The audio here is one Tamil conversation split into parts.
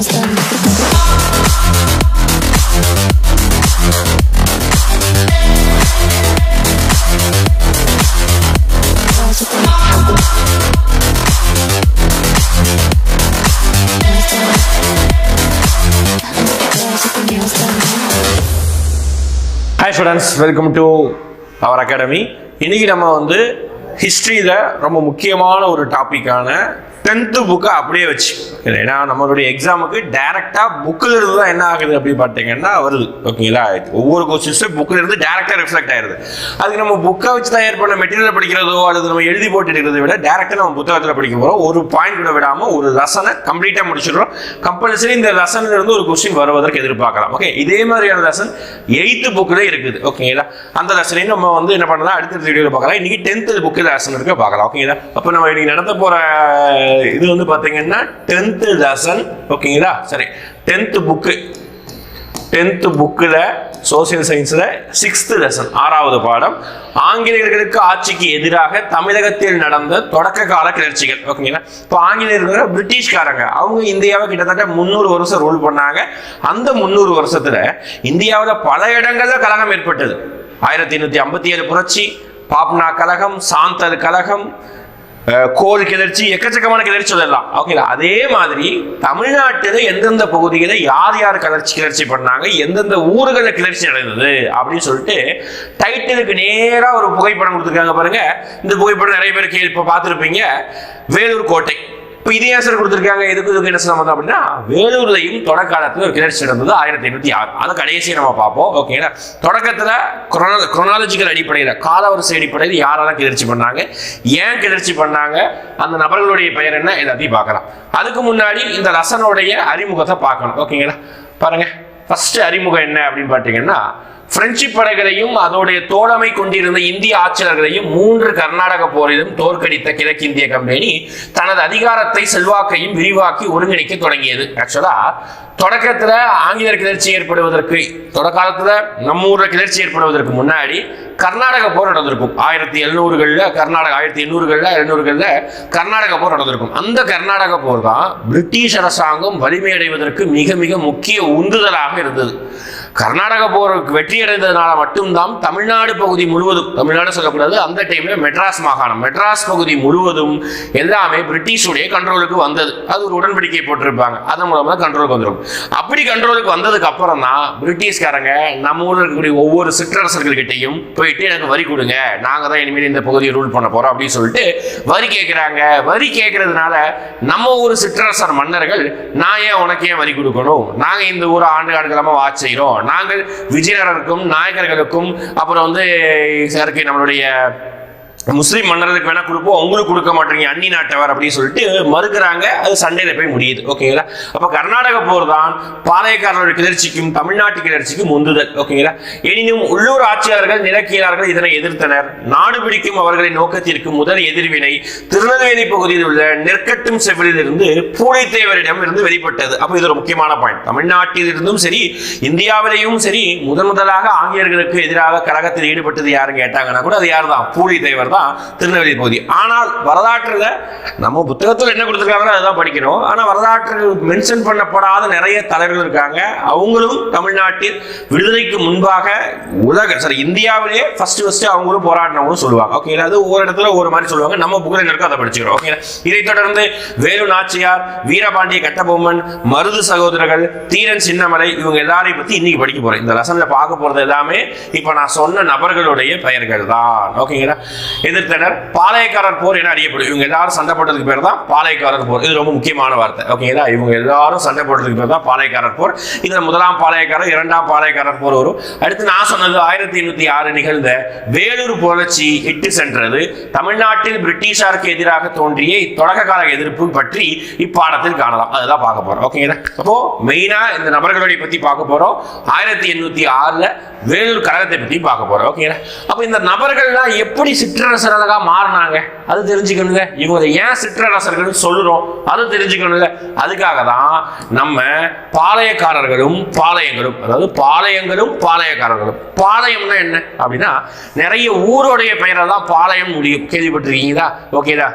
Hi students, welcome to our academy. இன்னைக்கு நம்ம வந்து ஹிஸ்டரியில ரொம்ப முக்கியமான ஒரு டாபிக்கான 10th புக்கை அப்படியே வச்சு, ஏன்னா நம்மளுடைய எக்ஸாமுக்கு டைரக்டா புக்கில் இருந்து தான் என்ன ஆகுது அப்படின்னு பார்த்தீங்கன்னா வருது. ஓகேங்களா, ஒவ்வொரு கொஸ்டின்ஸும் புக்கில் இருந்து டைரக்டா ரிஃப்ளெக்ட் ஆயிருது. அதுக்கு நம்ம புக்கை வச்சு தயார் பண்ண மெட்டீரியல் படிக்கிறதோ அல்லது நம்ம எழுதி போட்டு இருக்கிறத விட டைரக்டா நம்ம புத்தகத்தில் படிக்க போறோம். ஒரு பாயிண்ட் கூட விடாம ஒரு லெசனை கம்ப்ளீட்டா முடிச்சிடுறோம். கம்பல்சரி இந்த லெசன்ல இருந்து ஒரு கொஸ்டின் வருவதற்கு எதிர்பார்க்கலாம். ஓகே, இதே மாதிரியான லெசன் 8th புக்ல இருக்குது. ஓகேங்களா, அந்த லெசனையும் நம்ம வந்து என்ன பண்ணலாம், அடுத்த வீடியோவில் பார்க்கலாம். இன்னைக்கு 10th புக்கில் லெசன் இருக்க பார்க்கலாம். ஓகேங்களா, அப்போ நம்ம இன்னைக்கு நடத்த போற இது வந்து பாத்தீங்கன்னா 10th லெசன். ஓகேங்களா, சரி, 10th புக்ல சோசியல் சயின்ஸ்ல 6th லெசன் 6வது பாடம், ஆங்கிலேயர்களுக்கு ஆட்சிக்கு எதிராக தமிழகத்தில் நடந்த தொடக்க கால கிளர்ச்சிகள். ஓகேங்களா, இப்போ ஆங்கிலேயர்கள் பிரிட்டிஷ்காரங்க அவங்க இந்தியாவை கிட்டத்தட்ட 300 வருஷம் ரூல் பண்ணாங்க. அந்த 300 வருஷத்துல இந்தியாவில் பல இடங்கள்ல கலகம் ஏற்பட்டது. 1857 புரட்சி, பாப்னா கலகம், சாந்தல் கலகம், கோல் கிளர்ச்சி, எக்கச்சக்கமான கிளர்ச்சி சொல்லலாம். ஓகேங்களா, அதே மாதிரி தமிழ்நாட்டில் எந்தெந்த பகுதிகளை யார் யார் கிளர்ச்சி பண்ணாங்க, எந்தெந்த ஊர்களில் கிளர்ச்சி நடந்தது அப்படின்னு சொல்லிட்டு டைட்டிலுக்கு நேரா ஒரு புகைப்படம் கொடுத்துருக்காங்க பாருங்க. இந்த புகைப்படம் நிறைய பேர் இப்போ பார்த்துருப்பீங்க. வேலூர் கோட்டை. இப்போ இதே ஆன்சர் கொடுத்துருக்காங்க. இதுக்கு என்ன சம்பந்தம் அப்படின்னா, வேலூர்லையும் தொடக்க காலத்தில் ஒரு கிளர்ச்சி நடந்தது 1806. அதை கடைசியை நம்ம பார்ப்போம். ஓகேங்களா, தொடக்கத்தில் குரோனாலஜிக்கல் அடிப்படையில், காலவரிசை அடிப்படையில் யாரெல்லாம் கிளர்ச்சி பண்ணாங்க, ஏன் கிளர்ச்சி பண்ணாங்க, அந்த நபர்களுடைய பெயர் என்ன, எல்லாத்தையும் பார்க்கலாம். அதுக்கு முன்னாடி இந்த லெசனுடைய அறிமுகத்தை பார்க்கணும். ஓகேங்களா, பாருங்க. ஃபர்ஸ்ட் அறிமுகம் என்ன அப்படின்னு பார்த்தீங்கன்னா, பிரெஞ்சு படைகளையும் அதோடைய தோழமை கொண்டிருந்த இந்திய ஆட்சியாளர்களையும் 3 கர்நாடக போரிலும் தோற்கடித்த கிழக்கிந்திய கம்பெனி தனது அதிகாரத்தை செல்வாக்கையும் விரிவாக்கி ஒருங்கிணைக்க தொடங்கியது. ஆக்சுவலா தொடக்கத்துல ஆங்கிலேயர் கிளர்ச்சி ஏற்படுவதற்கு, தொடக்காலத்துல நம்ம ஊர்ல கிளர்ச்சி ஏற்படுவதற்கு முன்னாடி கர்நாடக போர் நடந்திருக்கும். 1700களில் கர்நாடக, 1800களில் கர்நாடக போர் நடந்திருக்கும். அந்த கர்நாடக போர் தான் பிரிட்டிஷ் அரசாங்கம் வலிமையடைவதற்கு மிக மிக முக்கிய உந்துதலாக இருந்தது. கர்நாடக போருக்கு வெற்றி அடைந்ததுனால மட்டும்தான் தமிழ்நாடு பகுதி முழுவதும், தமிழ்நாடு சொல்லக்கூடாது, அந்த டைம்ல மெட்ராஸ் மாகாணம், மெட்ராஸ் பகுதி முழுவதும் எல்லாமே பிரிட்டிஷுடைய கண்ட்ரோலுக்கு வந்தது. அது ஒரு உடன்படிக்கை போட்டிருப்பாங்க, அதன் மூலமா கண்ட்ரோலுக்கு வந்துடும். அப்படி கண்ட்ரோலுக்கு வந்ததுக்கு அப்புறம் தான் பிரிட்டிஷ்காரங்க நம்ம ஊரில் இருக்கக்கூடிய ஒவ்வொரு சிற்றரசர்கள்கிட்டையும் போயிட்டு எனக்கு வரி கொடுங்க, நாங்க தான் இனிமேல் இந்த பகுதியை ரூல் பண்ண போறோம் அப்படின்னு சொல்லிட்டு வரி கேட்கிறாங்க. வரி கேட்கறதுனால நம்ம ஊர் சிற்றரசர் மன்னர்கள், நான் ஏன் உனக்கு ஏன் வரி கொடுக்கணும், நாங்க இந்த ஊரை ஆண்டு காலமா வாட்ச் செய்யறோம், நாங்கள் விஜயநகருக்கும் நாயக்கர்களுக்கும் அப்புறம் வந்து நம்மளுடைய முஸ்லீம் மன்னர்களுக்கு வேணா கொடுப்போம், உங்களுக்கு கொடுக்க மாட்டீங்க அந்நி நாட்டவர் அப்படின்னு சொல்லிட்டு மறுக்கிறாங்க. அது சண்டையில போய் முடியுது. ஓகேங்களா, அப்ப கர்நாடக போர் தான் பாளையக்காரர்களுடைய கிளர்ச்சிக்கும் தமிழ்நாட்டு கிளர்ச்சிக்கும் உந்துதல். ஓகேங்களா, எனினும் உள்ளூர் ஆட்சியாளர்கள் நிலக்கியலாளர்கள் இதனை எதிர்த்தனர். நாடு பிடிக்கும் அவர்களின் நோக்கத்திற்கு முதல் எதிர்வினை திருநெல்வேலி பகுதியில் உள்ள நெற்கட்டும் செவிலில் இருந்து பூலித்தேவரிடம் இருந்து வெளிப்பட்டது. அப்ப இது ஒரு முக்கியமான பாயிண்ட். தமிழ்நாட்டில் இருந்தும் சரி, இந்தியாவிலேயும் சரி, முதலாக ஆங்கிலேயர்களுக்கு எதிராக கழகத்தில் ஈடுபட்டது யாருன்னு கேட்டாங்கன்னா கூட அது யார் தான், பூலித்தேவர், திருநெல்வேலி பகுதி. ஆனால் வரலாற்றுல நம்ம புத்தகத்தில் என்ன கொடுத்திருக்காங்களோ அதுதான் படிக்கிறோம். ஆனா வரலாற்று மென்ஷன் பண்ணப்படாத நிறைய தலைவர்கள் இருக்காங்க. அவங்களும் தமிழ்நாட்டில் விடுதலைக்கு முன்பாக இந்தியாவிலேயே ஃபர்ஸ்ட் அவங்களும் போராடினவங்களும் சொல்லுவாங்க. ஓகே, அது ஒவ்வொரு இடத்துல ஒரு மாதிரி சொல்லுவாங்க. நம்ம புக்கில் இருக்கோ அதை படிச்சுக்கிறோம். ஓகே, இதைத் தொடர்ந்து வேலு நாச்சியார், வீரபாண்டிய கட்டபொம்மன், மருது சகோதரர்கள், தீரன் சின்னமலை, இவங்க எல்லாரையும் பத்தி இன்னைக்கு படிக்க போறேன். இந்த லெசன்ல பார்க்க போறது எல்லாமே இப்ப நான் சொன்ன நபர்களுடைய பெயர்கள் தான். ஓகேங்களா, எதிர்த்தனர். பாளையக்காரர் போர் என அறியப்படும். இவங்க எல்லாரும் சண்டை போட்டதுக்கு பேர் தான் பாளையக்காரர் போர். இது ரொம்ப முக்கியமான வார்த்தை. ஓகேங்களா, இவங்க எல்லாரும் சண்டை போட்டதுக்கு பேர் தான் பாளையக்காரர் போர். இதுல முதலாம் பாளையக்காரர், இரண்டாம் பாளையக்காரர் போர் வரும். அடுத்து நான் சொன்னது 1806 நிகழ்ந்த வேலூர் புரட்சி இட்டு சென்றது. தமிழ்நாட்டில் பிரிட்டிஷாருக்கு எதிராக தோன்றிய தொடக்க கால எதிர்ப்பு பற்றி இப்பாடத்தில் காணலாம். அதுதான் பார்க்க போறோம். ஓகேங்களா, அப்போ மெயினா இந்த நபர்களுடைய பத்தி பார்க்க போறோம். 1806 வேலூர் கழகத்தை பத்தி பார்க்க போறோம். ஓகேங்களா, அப்ப இந்த நபர்கள்லாம் எப்படி சிற்றரசு சிற்றரசர்களாக மாறினாங்க அது தெரிஞ்சுக்கணுங்க. இவங்க ஏன் சிற்றரசர்கள் சொல்றோம் அது தெரிஞ்சுக்கணுங்க. அதுக்காக தான் நம்ம பாளையக்காரர்களும் பாளையங்களும், அதாவது பாளையங்களும் பாளையக்காரர்களும். பாளையம்னா என்ன அப்படின்னா நிறைய ஊருடைய பெயரை தான் பாளையம் முடியும். கேள்விப்பட்டிருக்கீங்களா? ஓகேதா?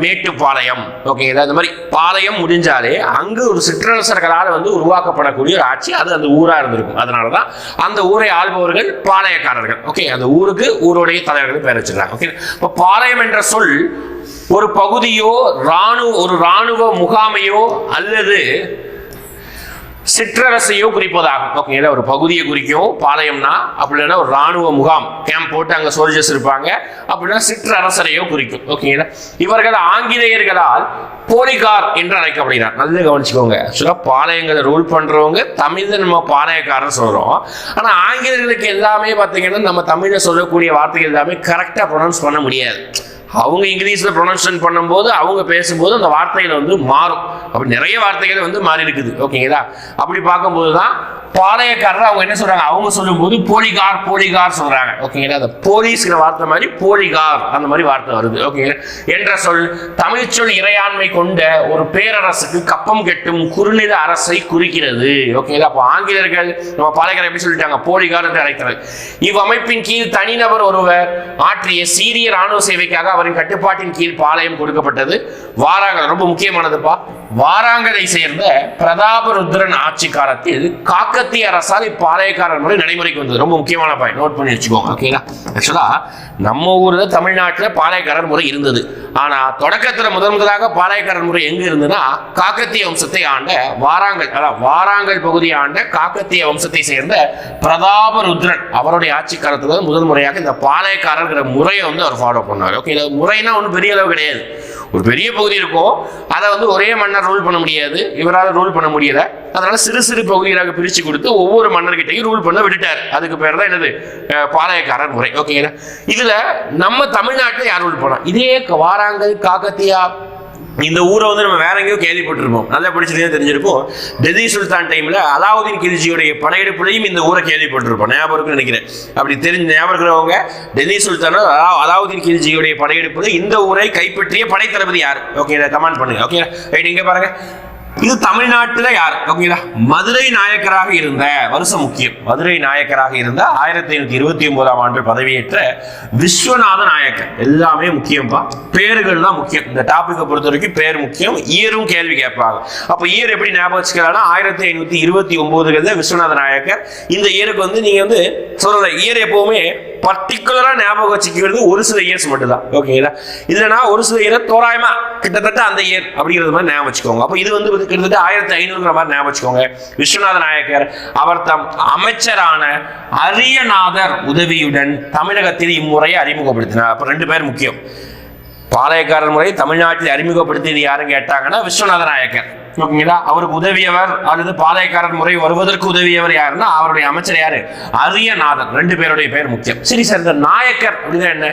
மேட்டுப்பாளையம், ஓகேதா? இந்த மாதிரி பாளையம் முடிஞ்சாலே அங்கு ஒரு சிற்றரசர்களால் வந்து உருவாக்கப்படக்கூடிய ஒரு ஆட்சி, அது அந்த ஊரா இருந்திருக்கும். அதனாலதான் அந்த ஊரை ஆள்பவர்கள் பாளையக்காரர்கள். ஓகே, அந்த ஊருக்கு ஊருடைய தலைவர்கள் பெயர் வச்சிருக்காங்க. ஓகே, இப்போ பாளையம் என்ற சொல் ஒரு பகுதியோ ஒரு இராணுவ முகாமையோ அல்லது சிற்றரசையோ குறிப்பதாகும். ஓகே, ஒரு பகுதியை குறிக்கும் பாளையம்னா, அப்படின்னா ஒரு ராணுவ முகாம் கேம்ப் போட்டு அங்க சோல்ஜர்ஸ் இருப்பாங்க, அப்படின்னா சிற்றரசரையோ குறிக்கும். ஓகேங்களா? இவர்கள் ஆங்கிலேயர்களால் போலிகார் என்று அழைக்கப்படுகிறார். நல்லா கவனிச்சுக்கோங்க. ஆக்சுவலா பாளையங்களை ரூல் பண்றவங்க தமிழ்ல நம்ம பாளையக்காரர் சொல்றோம். ஆனா ஆங்கிலேயர்களுக்கு எல்லாமே பாத்தீங்கன்னா நம்ம தமிழ்ல சொல்லக்கூடிய வார்த்தைகள் எல்லாமே கரெக்டா ப்ரொனவுன்ஸ் பண்ண முடியாது. அவங்க இங்கிலீஷ்ல ப்ரொனன்சியேஷன் பண்ணும்போது அவங்க பேசும்போது அந்த வார்த்தைகள் வந்து மாறும். அப்படி நிறைய வார்த்தைகள் வந்து மாறி இருக்குது. ஓகேங்களா? அப்படி பார்க்கும்போது தான் பாளையக்காரர் அவங்க என்ன சொல்றாங்க, அவங்க சொல்லும்போது போலிகார் சொல்றாங்க. ஓகேங்களா? அந்த போலீஸ்ங்கிற வார்த்தை மாதிரி போலிகார் அந்த மாதிரி வார்த்தை வருது. ஓகேங்களா? என்ற சொல் தமிழ் சொல் இறையாண்மை கொண்ட ஒரு பேரரசுக்கு கப்பம் கெட்டும் குறுநில அரசை குறிக்கிறது. ஓகேங்களா? அப்போ ஆங்கிலேயர்கள் நம்ம பாளையக்காரர் எப்படி சொல்லிட்டாங்க, போலிகார் என்று அழைக்கிறார். இவ்வமைப்பின் கீழ் தனிநபர் ஒருவர் ஆற்றிய சீரிய ராணுவ சேவைக்காக அவரின் கட்டுப்பாட்டின் கீழ் பாளையம் கொடுக்கப்பட்டது. வாராங்கல் ரொம்ப முக்கியமானதுப்பா. வாராங்கலை சேர்ந்த பிரதாபருத்ரன் ஆட்சி காலத்தில் காக்கத்திய அரசால் இப்பாளையக்காரர் முறை நடைமுறைக்கு வந்தது. ரொம்ப முக்கியமான பாயிண்ட், நோட் பண்ணி வச்சுக்கோங்க. ஓகேங்களா? ஆக்சுவலா நம்ம ஊர்ல தமிழ்நாட்டில் பாளையக்காரர் முறை இருந்தது. ஆனா தொடக்கத்தில் முதலாக பாளையக்காரர் முறை எங்க இருந்ததுன்னா காக்கத்திய வம்சத்தை ஆண்ட வாராங்கல் பகுதியை ஆண்ட காக்கத்திய வம்சத்தை சேர்ந்த பிரதாபருத்ரன் அவருடைய ஆட்சி காலத்துல முதல் முறையாக இந்த பாளையக்காரர் முறையை வந்து அவர் ஃபாலோ பண்ணார். ஓகே, முறைனா ஒன்றும் பெரிய அளவு கிடையாது. ஒரு பெரிய பகுதி இருக்கும், அதை வந்து ஒரே மன்னர் ரூல் பண்ண முடியாது, இவரால் ரூல் பண்ண முடியல. அதனால சிறு சிறு பகுதிகளாக பிரிச்சு கொடுத்து ஒவ்வொரு மன்னர்கிட்டையும் ரூல் பண்ண விட்டுட்டார். அதுக்கு பேர் தான் என்னது, பாளையக்காரர் முறை. ஓகேங்களா? இதுல நம்ம தமிழ்நாட்டில் யார் ரூல் பண்ணா, இதே வாராங்கல் காக்கத்தியா இந்த ஊரை வந்து நம்ம வேற எங்கேயோ கேள்விப்பட்டிருப்போம், நல்லா படிச்சிருக்கேன் தெரிஞ்சிருப்போம். டெல்லி சுல்தான் டைம்ல அலாவுதீன் கில்ஜியுடைய படையெடுப்புலையும் இந்த ஊரை கேள்விப்பட்டிருப்போம். ஞாபகம் நினைக்கிறேன். அப்படி ஞாபகம் இருக்கிறவங்க டெல்லி சுல்தான் அலாவுதீன் கில்ஜியுடைய படையெடுப்புல இந்த ஊரை கைப்பற்றிய படைத்தளபதி யார்? ஓகே, கமெண்ட் பண்ணுங்க. ஓகே ரைட், இங்க பாருங்க. இது தமிழ்நாட்டில் யார்? ஓகேங்களா? மதுரை நாயக்கராக இருந்த வருஷம் முக்கியம். மதுரை நாயக்கராக இருந்த 1529ஆம் ஆண்டு பதவியேற்ற விஸ்வநாத நாயக்கர். எல்லாமே முக்கியம்பா, பேர்கள் தான் முக்கியம். இந்த டாபிக்கை பொறுத்த வரைக்கும் பேர் முக்கியம். இயரும் கேள்வி கேட்பாங்க. அப்ப இயர் எப்படி ஞாபகம் வச்சுக்கலாம்னா 1529 விஸ்வநாத நாயக்கர். இந்த இயருக்கு வந்து நீங்க வந்து சொல்ற இயர் எப்பவுமே பர்டிகுலரா ஞாபகம் வச்சுக்கிறது ஒரு சில இயர்ஸ் மட்டும் தான். ஓகேங்களா? இல்லைன்னா ஒரு சில இயர் தோராயமா கிட்டத்தட்ட அந்த இயர் அப்படிங்கிறது மாதிரி ஞாபகம் வச்சுக்கோங்க. அப்போ இது வந்து கிட்டத்தட்ட 1500 மாதிரி ஞாபகம் வச்சுக்கோங்க. விஸ்வநாத நாயக்கர் அவர் தம் அமைச்சரான அரியநாதர் உதவியுடன் தமிழகத்தில் இம்முறையை அறிமுகப்படுத்தினார். அப்ப ரெண்டு பேர் முக்கியம். பாளையக்காரர் முறை தமிழ்நாட்டில் அறிமுகப்படுத்தியது யாருன்னு கேட்டாங்கன்னா விஸ்வநாத நாயக்கர். ஓகேங்களா? அவருக்கு உதவியவர் அல்லது பாளையக்காரர் முறை வருவதற்கு உதவியவர் யாருன்னா அவருடைய அமைச்சர் யாரு, அரியநாதர். ரெண்டு பேருடைய பெயர் முக்கியம். சரி சார், இந்த நாயக்கர் அப்படின்னா என்ன?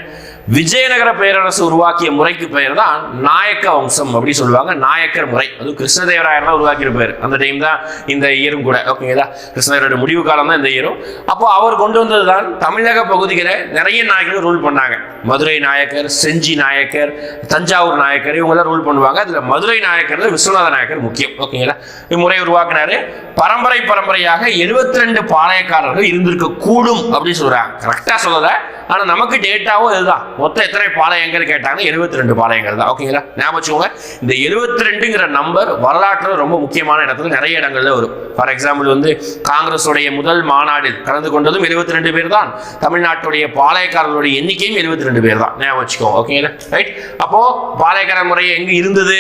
விஜயநகர பேரரசு உருவாக்கிய முறைக்கு பெயர் தான் நாயக்க வம்சம் அப்படி சொல்லுவாங்க. நாயக்கர் முறை அது கிருஷ்ணதேவராயர் தான் உருவாக்கிய பேர். அந்த டைம் தான் இந்த இயரும் கூட. ஓகேங்களா? கிருஷ்ணதேவரோட முடிவு காலம் தான் இந்த இயரும். அப்போ அவர் கொண்டு வந்ததுதான் தமிழக பகுதிகளை நிறைய நாயக்கர்கள் ரூல் பண்ணாங்க. மதுரை நாயக்கர், செஞ்சி நாயக்கர், தஞ்சாவூர் நாயக்கர் இவங்கெல்லாம் ரூல் பண்ணுவாங்க. அதுல மதுரை நாயக்கர் விஸ்வநாத நாயக்கர் முக்கியம். ஓகேங்களா? இம்முறை உருவாக்கினாரு. பரம்பரையாக 72 பாளையக்காரர்கள் இருந்திருக்க கூடும் அப்படின்னு சொல்றாங்க. கரெக்டா சொல்லல, ஆனா நமக்கு டேட்டாவும் இதுதான். மொத்தம் எத்தனை பாளையங்கள் கேட்டாங்க, 72 பாளையங்கள் தான். ஓகேங்களா? ஞாபகம் வச்சுக்கோங்க. இந்த 72ங்கிற நம்பர் வரலாற்றில் ரொம்ப முக்கியமான இடத்துல நிறைய இடங்கள்ல வரும். ஃபார் எக்ஸாம்பிள் வந்து காங்கிரஸ் உடைய முதல் மாநாடில் கலந்து கொண்டதும் 72 பேர் தான். தமிழ்நாட்டுடைய பாளையக்காரர்களுடைய எண்ணிக்கையும் 72 பேர் தான். ஞாபகம் வச்சுக்கோங்க. ஓகேங்களா? ரைட். அப்போ பாளையக்கார முறை எங்க இருந்தது,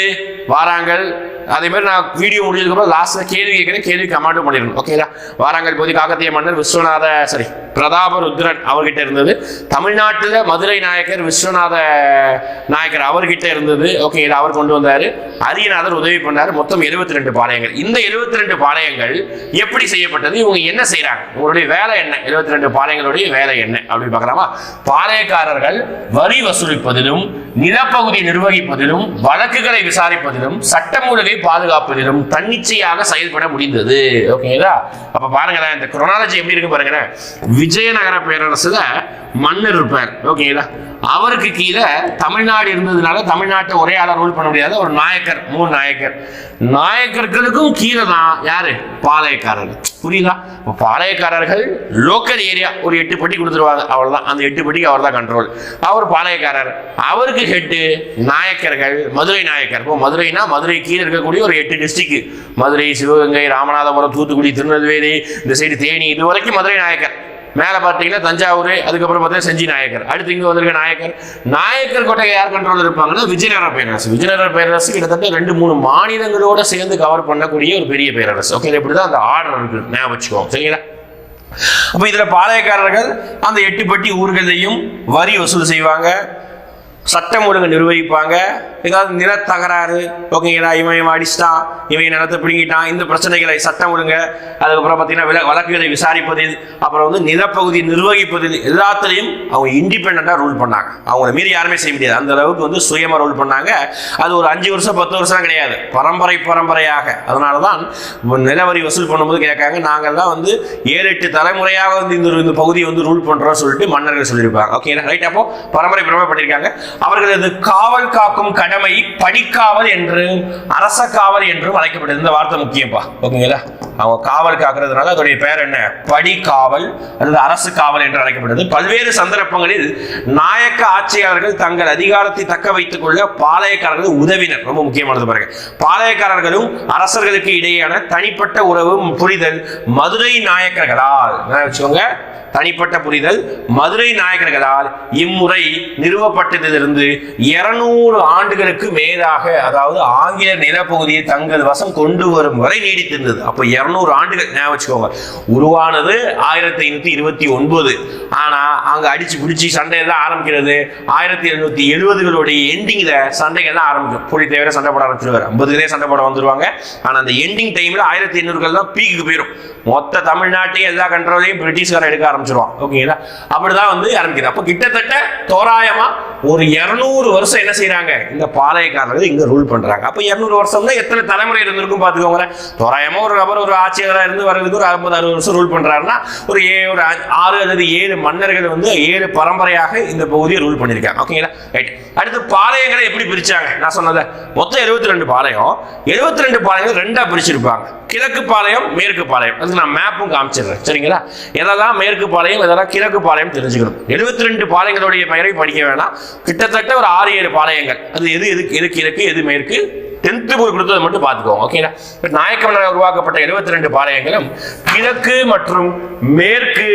வாராங்கல். அதே மாதிரி நான் வீடியோ முடிஞ்சதுக்கப்புறம் லாஸ்ட்ல கேள்வி கேட்கிறேன், கேள்வி கமாண்டும் பண்ணிடணும். ஓகேங்களா? வாராங்கல் போது காக்கத்திய மன்னர் பிரதாபருத்ரன் அவர்கிட்ட இருந்தது. தமிழ்நாட்டில் மதுரை நாயக்கர் விஸ்வநாத நாயக்கர் அவர்கிட்ட இருந்தது. ஓகேங்களா? அவர் கொண்டு வந்தாரு. அரியநாதர் உதவி பண்ணாரு. மொத்தம் 72 பாளையங்கள். இந்த 72 பாளையங்கள் எப்படி செய்யப்பட்டது, இவங்க என்ன செய்யறாங்க, உங்களுடைய வேலை என்ன, 72 பாளையங்களுடைய வேலை என்ன அப்படின்னு பார்க்கலாமா? பாளையக்காரர்கள் வரி வசூலிப்பதிலும் நிலப்பகுதி நிர்வகிப்பதிலும் வழக்குகளை விசாரிப்பதிலும் சட்டம் ஒழுங்கை பாதுகாப்பதிலும் தன்னிச்சையாக செயல்பட முடிந்தது. ஓகேங்களா? அப்ப பாருங்களேன், இந்த குரோனாலஜி எப்படி இருக்கு பாருங்க. விஜயநகர பேரரசுல மன்னர் இருப்பார். ஓகேங்களா? அவருக்கு கீழே தமிழ்நாடு இருந்ததுனால தமிழ்நாட்டை ஒரே ஆளா ரூல் பண்ண முடியாது. ஒரு நாயக்கர், 3 நாயக்கர். நாயக்கர்களுக்கும் கீழே தான் யாரு? பாளையக்காரர்கள். புரியுதா? பாளையக்காரர்கள் லோக்கல் ஏரியா ஒரு 8 பட்டி கொடுத்துருவாங்க, அவ்வளவுதான். அந்த 8 பட்டிக்கு அவர் தான் கண்ட்ரோல். அவர் பாளையக்காரர். அவருக்கு ஹெட்டு நாயக்கர்கள், மதுரை நாயக்கர். இப்போ மதுரைனா மதுரை கீழே இருக்கக்கூடிய ஒரு 8 டிஸ்ட்ரிக்ட், மதுரை, சிவகங்கை, ராமநாதபுரம், தூத்துக்குடி, திருநெல்வேலி, இந்த சைடு தேனி, இது வரைக்கும் மதுரை நாயக்கர். மேலே பார்த்தீங்கன்னா தஞ்சாவூர், அதுக்கப்புறம் பார்த்தீங்கன்னா செஞ்சி நாயக்கர். அடுத்து இங்கே வந்திருக்க நாயக்கர். நாயக்கர் கோட்டை யார் கண்ட்ரோல் இருப்பாங்கன்னா விஜயநகர பேரரசு. விஜயநகர பேரரசு கிட்டத்தட்ட 2-3 மாநிலங்களோட சேர்ந்து கவர் பண்ணக்கூடிய ஒரு பெரிய பேரரசு. ஓகே, இப்படிதான் அந்த ஆர்டர் இருக்கு, ஞாபகம் வச்சுக்கோங்க. சரிங்களா? அப்ப இதுல பாளையக்காரர்கள் அந்த 8 பட்டி ஊர்களையும் வரி வசூல் செய்வாங்க, சட்டம் ஒழுங்கு நிர்வகிப்பாங்க. ஏதாவது நில தகராறு, ஓகேங்களா, இவன் அடிச்சிட்டான், இவன் நிலத்தை பிடிங்கிட்டான், இந்த பிரச்சனைகளை சட்டம் ஒழுங்க, அதுக்கப்புறம் பார்த்தீங்கன்னா வழக்குகளை விசாரிப்பதில், அப்புறம் வந்து நிலப்பகுதி நிர்வகிப்பதில் எல்லாத்திலையும் அவங்க இண்டிபெண்டா ரூல் பண்ணாங்க. அவங்கள மீறி யாருமே செய்ய முடியாது. அந்த அளவுக்கு வந்து சுயமா ரூல் பண்ணாங்க. அது ஒரு 5 வருஷம் 10 வருஷம் கிடையாது, பரம்பரையாக. அதனாலதான் நிலவரி வசூல் பண்ணும்போது கேட்காங்க, நாங்கள் தான் வந்து 7-8 தலைமுறையாக வந்து இந்த பகுதியை வந்து ரூல் பண்றோம் சொல்லிட்டு மன்னர்கள் சொல்லியிருப்பாங்க. ஓகேங்களா, ரைட்? அப்போ பரம்பரை பண்ணியிருக்காங்க. அவர்களது காவல் காக்கும் கடமை படிக்காவல் என்று, அரச காவல் என்றும் அழைக்கப்பட்டது. இந்த வார்த்தை முக்கியப்பா, ஓகேங்களா? அவங்க காவல் காக்கிறதுனால அதோடைய பேர் என்ன? படிக்காவல் அல்லது அரசு காவல் என்று அழைக்கப்பட்டது. பல்வேறு சந்தர்ப்பங்களில் நாயக்க ஆட்சியாளர்கள் தங்கள் அதிகாரத்தை தக்க வைத்துக் கொள்ள பாளையக்காரர்கள் உதவினர். ரொம்ப முக்கியமானது பாருங்க. பாளையக்காரர்களும் அரசர்களுக்கு இடையேயான தனிப்பட்ட உறவு புரிதல் மதுரை நாயக்கர்களால், வச்சுக்கோங்க, தனிப்பட்ட புரிதல் மதுரை நாயக்கர்களால் இம்முறை நிறுவப்பட்டதிலிருந்து 200 ஆண்டுகளுக்கு மேலாக, அதாவது ஆங்கில நிலப்பகுதியை தங்கள் வசம் கொண்டு வரும் வரை நீடித்திருந்தது. அப்ப 200 ஆண்டுகள், ஞாபகம் வச்சுக்கோங்க. உருவானது 1529. ஆனா அங்க அடிச்சு பிடிச்சி சண்டையெல்லாம் ஆரம்பிக்கிறது 1770களுடைய எண்டிங்ல சண்டைகள் தான் ஆரம்பிக்கும். புலித்தேவரை சண்டை போட ஆரம்பிச்சிருவாரு, 50 சண்டை போட வந்துருவாங்க. ஆனா அந்த எண்டிங் டைம்ல 1800கள் தான் பீக்கு போயிடும். மொத்த தமிழ்நாட்டையும் எல்லா கண்ட்ரோலையும் பிரிட்டிஷ்காரன் எடுக்க ஆரம்பிச்சிருவான். ஓகேங்களா? அப்படிதான் வந்து ஆரம்பிக்குது. அப்ப கிட்டத்தட்ட தோராயமா ஒரு 200 வருஷம் என்ன செய்யறாங்க? இந்த பாளையக்காரர்கள் இங்க ரூல் பண்றாங்க. அப்ப 200 வருஷம்னா எத்தனை தலைமுறை இருந்திருக்கும் பாத்துக்கோங்க. தோராயமா ஒரு நபர் ஒரு ஆட்சியாளராக இருந்து வர்றதுக்கு ஒரு 50-60 வருஷம் ரூல் பண்றாருன்னா ஒரு 6 அல்லது 7 மன்னர்கள் வந்து 7 பரம்பரையாக இந்த பகுதியை ரூல் பண்ணிருக்காங்க. ஓகேங்களா, ரைட்? அடுத்து பாளையங்களை எப்படி பிரிச்சாங்க? நான் சொன்னத மொத்தம் 72 பாளையம். 72 பாளையங்கள் 2ஆ பிரிச்சிருப்பாங்க. கிழக்கு பாளையம், மேற்கு பாளையம். அதுக்கு நான் மேப்பும் காமிச்சிடுறேன். சரிங்களா? எதெல்லாம் மேற்கு பாளையம், எதெல்லாம் கிழக்கு பாளையம் தெரிஞ்சுக்கணும். 72 பாளையங்களுடைய பெயரை படிக்க வேணாம். கிட்டத்தட்ட ஒரு 6-7 பாளையங்கள். அது எது கிழக்கு, எது மேற்கு, 10th புக் கொடுத்தது மட்டும் பார்த்துக்கோங்க. ஓகேங்களா? நாயக்க மன்னரால் உருவாக்கப்பட்ட 72 பாளையங்களும் கிழக்கு மற்றும் மேற்கு